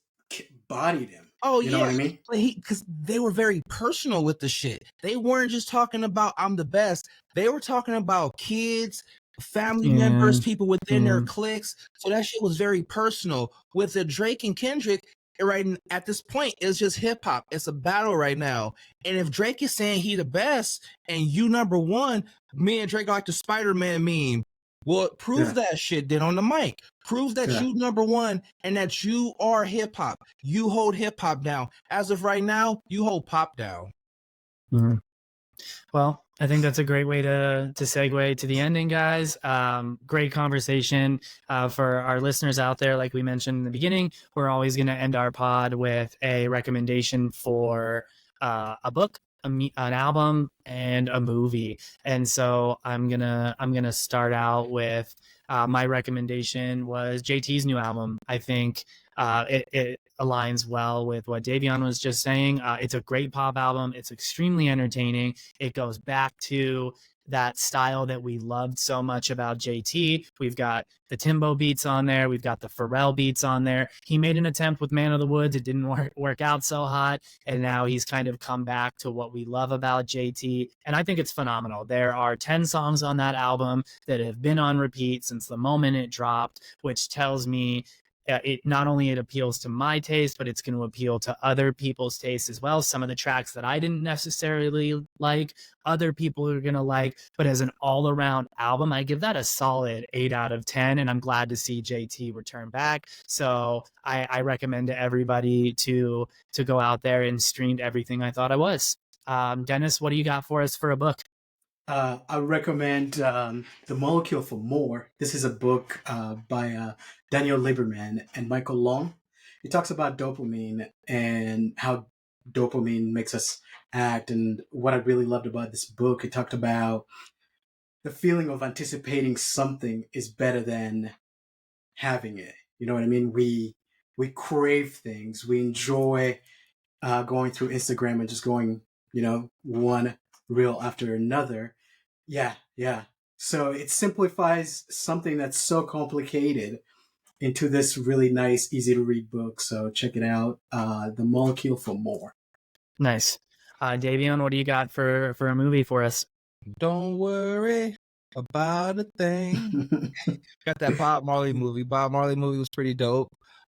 bodied him. Oh, you know what I mean? Because they were very personal with the shit. They weren't just talking about I'm the best. They were talking about kids, family members, people within their cliques. So that shit was very personal. With the Drake and Kendrick, right at this point, it's just hip hop. It's a battle right now. And if Drake is saying he the best and you number one, me and Drake are like the Spider-Man meme. Well, prove that shit then on the mic. Prove that you number one and that you are hip hop. You hold hip hop down. As of right now, you hold pop down. Well, I think that's a great way to segue to the ending, guys. Great conversation. For our listeners out there, like we mentioned in the beginning, we're always going to end our pod with a recommendation for a book, an album, and a movie. And so I'm gonna start out with my recommendation was JT's new album. I think it aligns well with what Davion was just saying. It's a great pop album. It's extremely entertaining. It goes back to that style that we loved so much about JT. We've got the Timbo beats on there. We've got the Pharrell beats on there. He made an attempt with Man of the Woods. It didn't work out so hot. And now he's kind of come back to what we love about JT. And I think it's phenomenal. There are 10 songs on that album that have been on repeat since the moment it dropped, which tells me it not only it appeals to my taste, but it's going to appeal to other people's tastes as well. Some of the tracks that I didn't necessarily like, other people are going to like, but as an all around album, I give that a solid 8 out of 10. And I'm glad to see JT return back. So I recommend to everybody to go out there and stream Everything I Thought I Was. Dennis, what do you got for us for a book? I recommend The Molecule for More. This is a book by Daniel Lieberman and Michael Long. It talks about dopamine and how dopamine makes us act. And what I really loved about this book, it talked about the feeling of anticipating something is better than having it. You know what I mean? We crave things. We enjoy going through Instagram and just going, one reel after another. Yeah. So it simplifies something that's so complicated into this really nice, easy to read book. So check it out. The Molecule for More. Nice. Davion, what do you got for a movie for us? Don't worry about a thing. Got that Bob Marley movie. Bob Marley movie was pretty dope.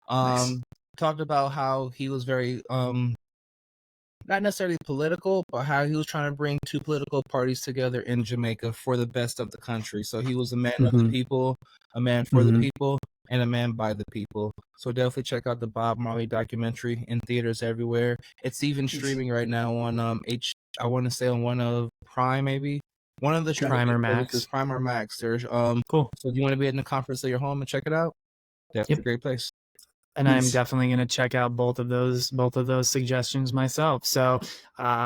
Nice. Talked about how he was very not necessarily political, but how he was trying to bring two political parties together in Jamaica for the best of the country. So he was a man of the people, a man for the people, and a man by the people. So definitely check out the Bob Marley documentary in theaters everywhere. It's even streaming right now on I want to say on one of Prime, maybe one of the Prime or Max. Prime or Max. There's cool. So if you want to be in the comfort of your home and check it out, that's a great place. And I'm definitely going to check out both of those suggestions myself. So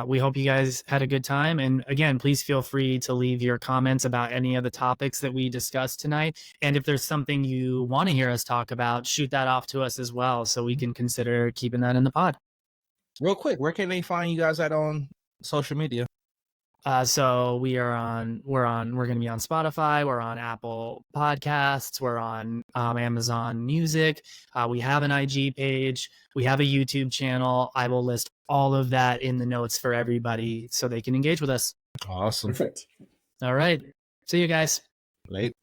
we hope you guys had a good time. And again, please feel free to leave your comments about any of the topics that we discussed tonight. And if there's something you want to hear us talk about, shoot that off to us as well, so we can consider keeping that in the pod. Real quick, where can they find you guys at on social media? So we're going to be on Spotify. We're on Apple Podcasts. We're on Amazon Music. We have an IG page. We have a YouTube channel. I will list all of that in the notes for everybody so they can engage with us. Awesome. Perfect. All right. See you guys. Late.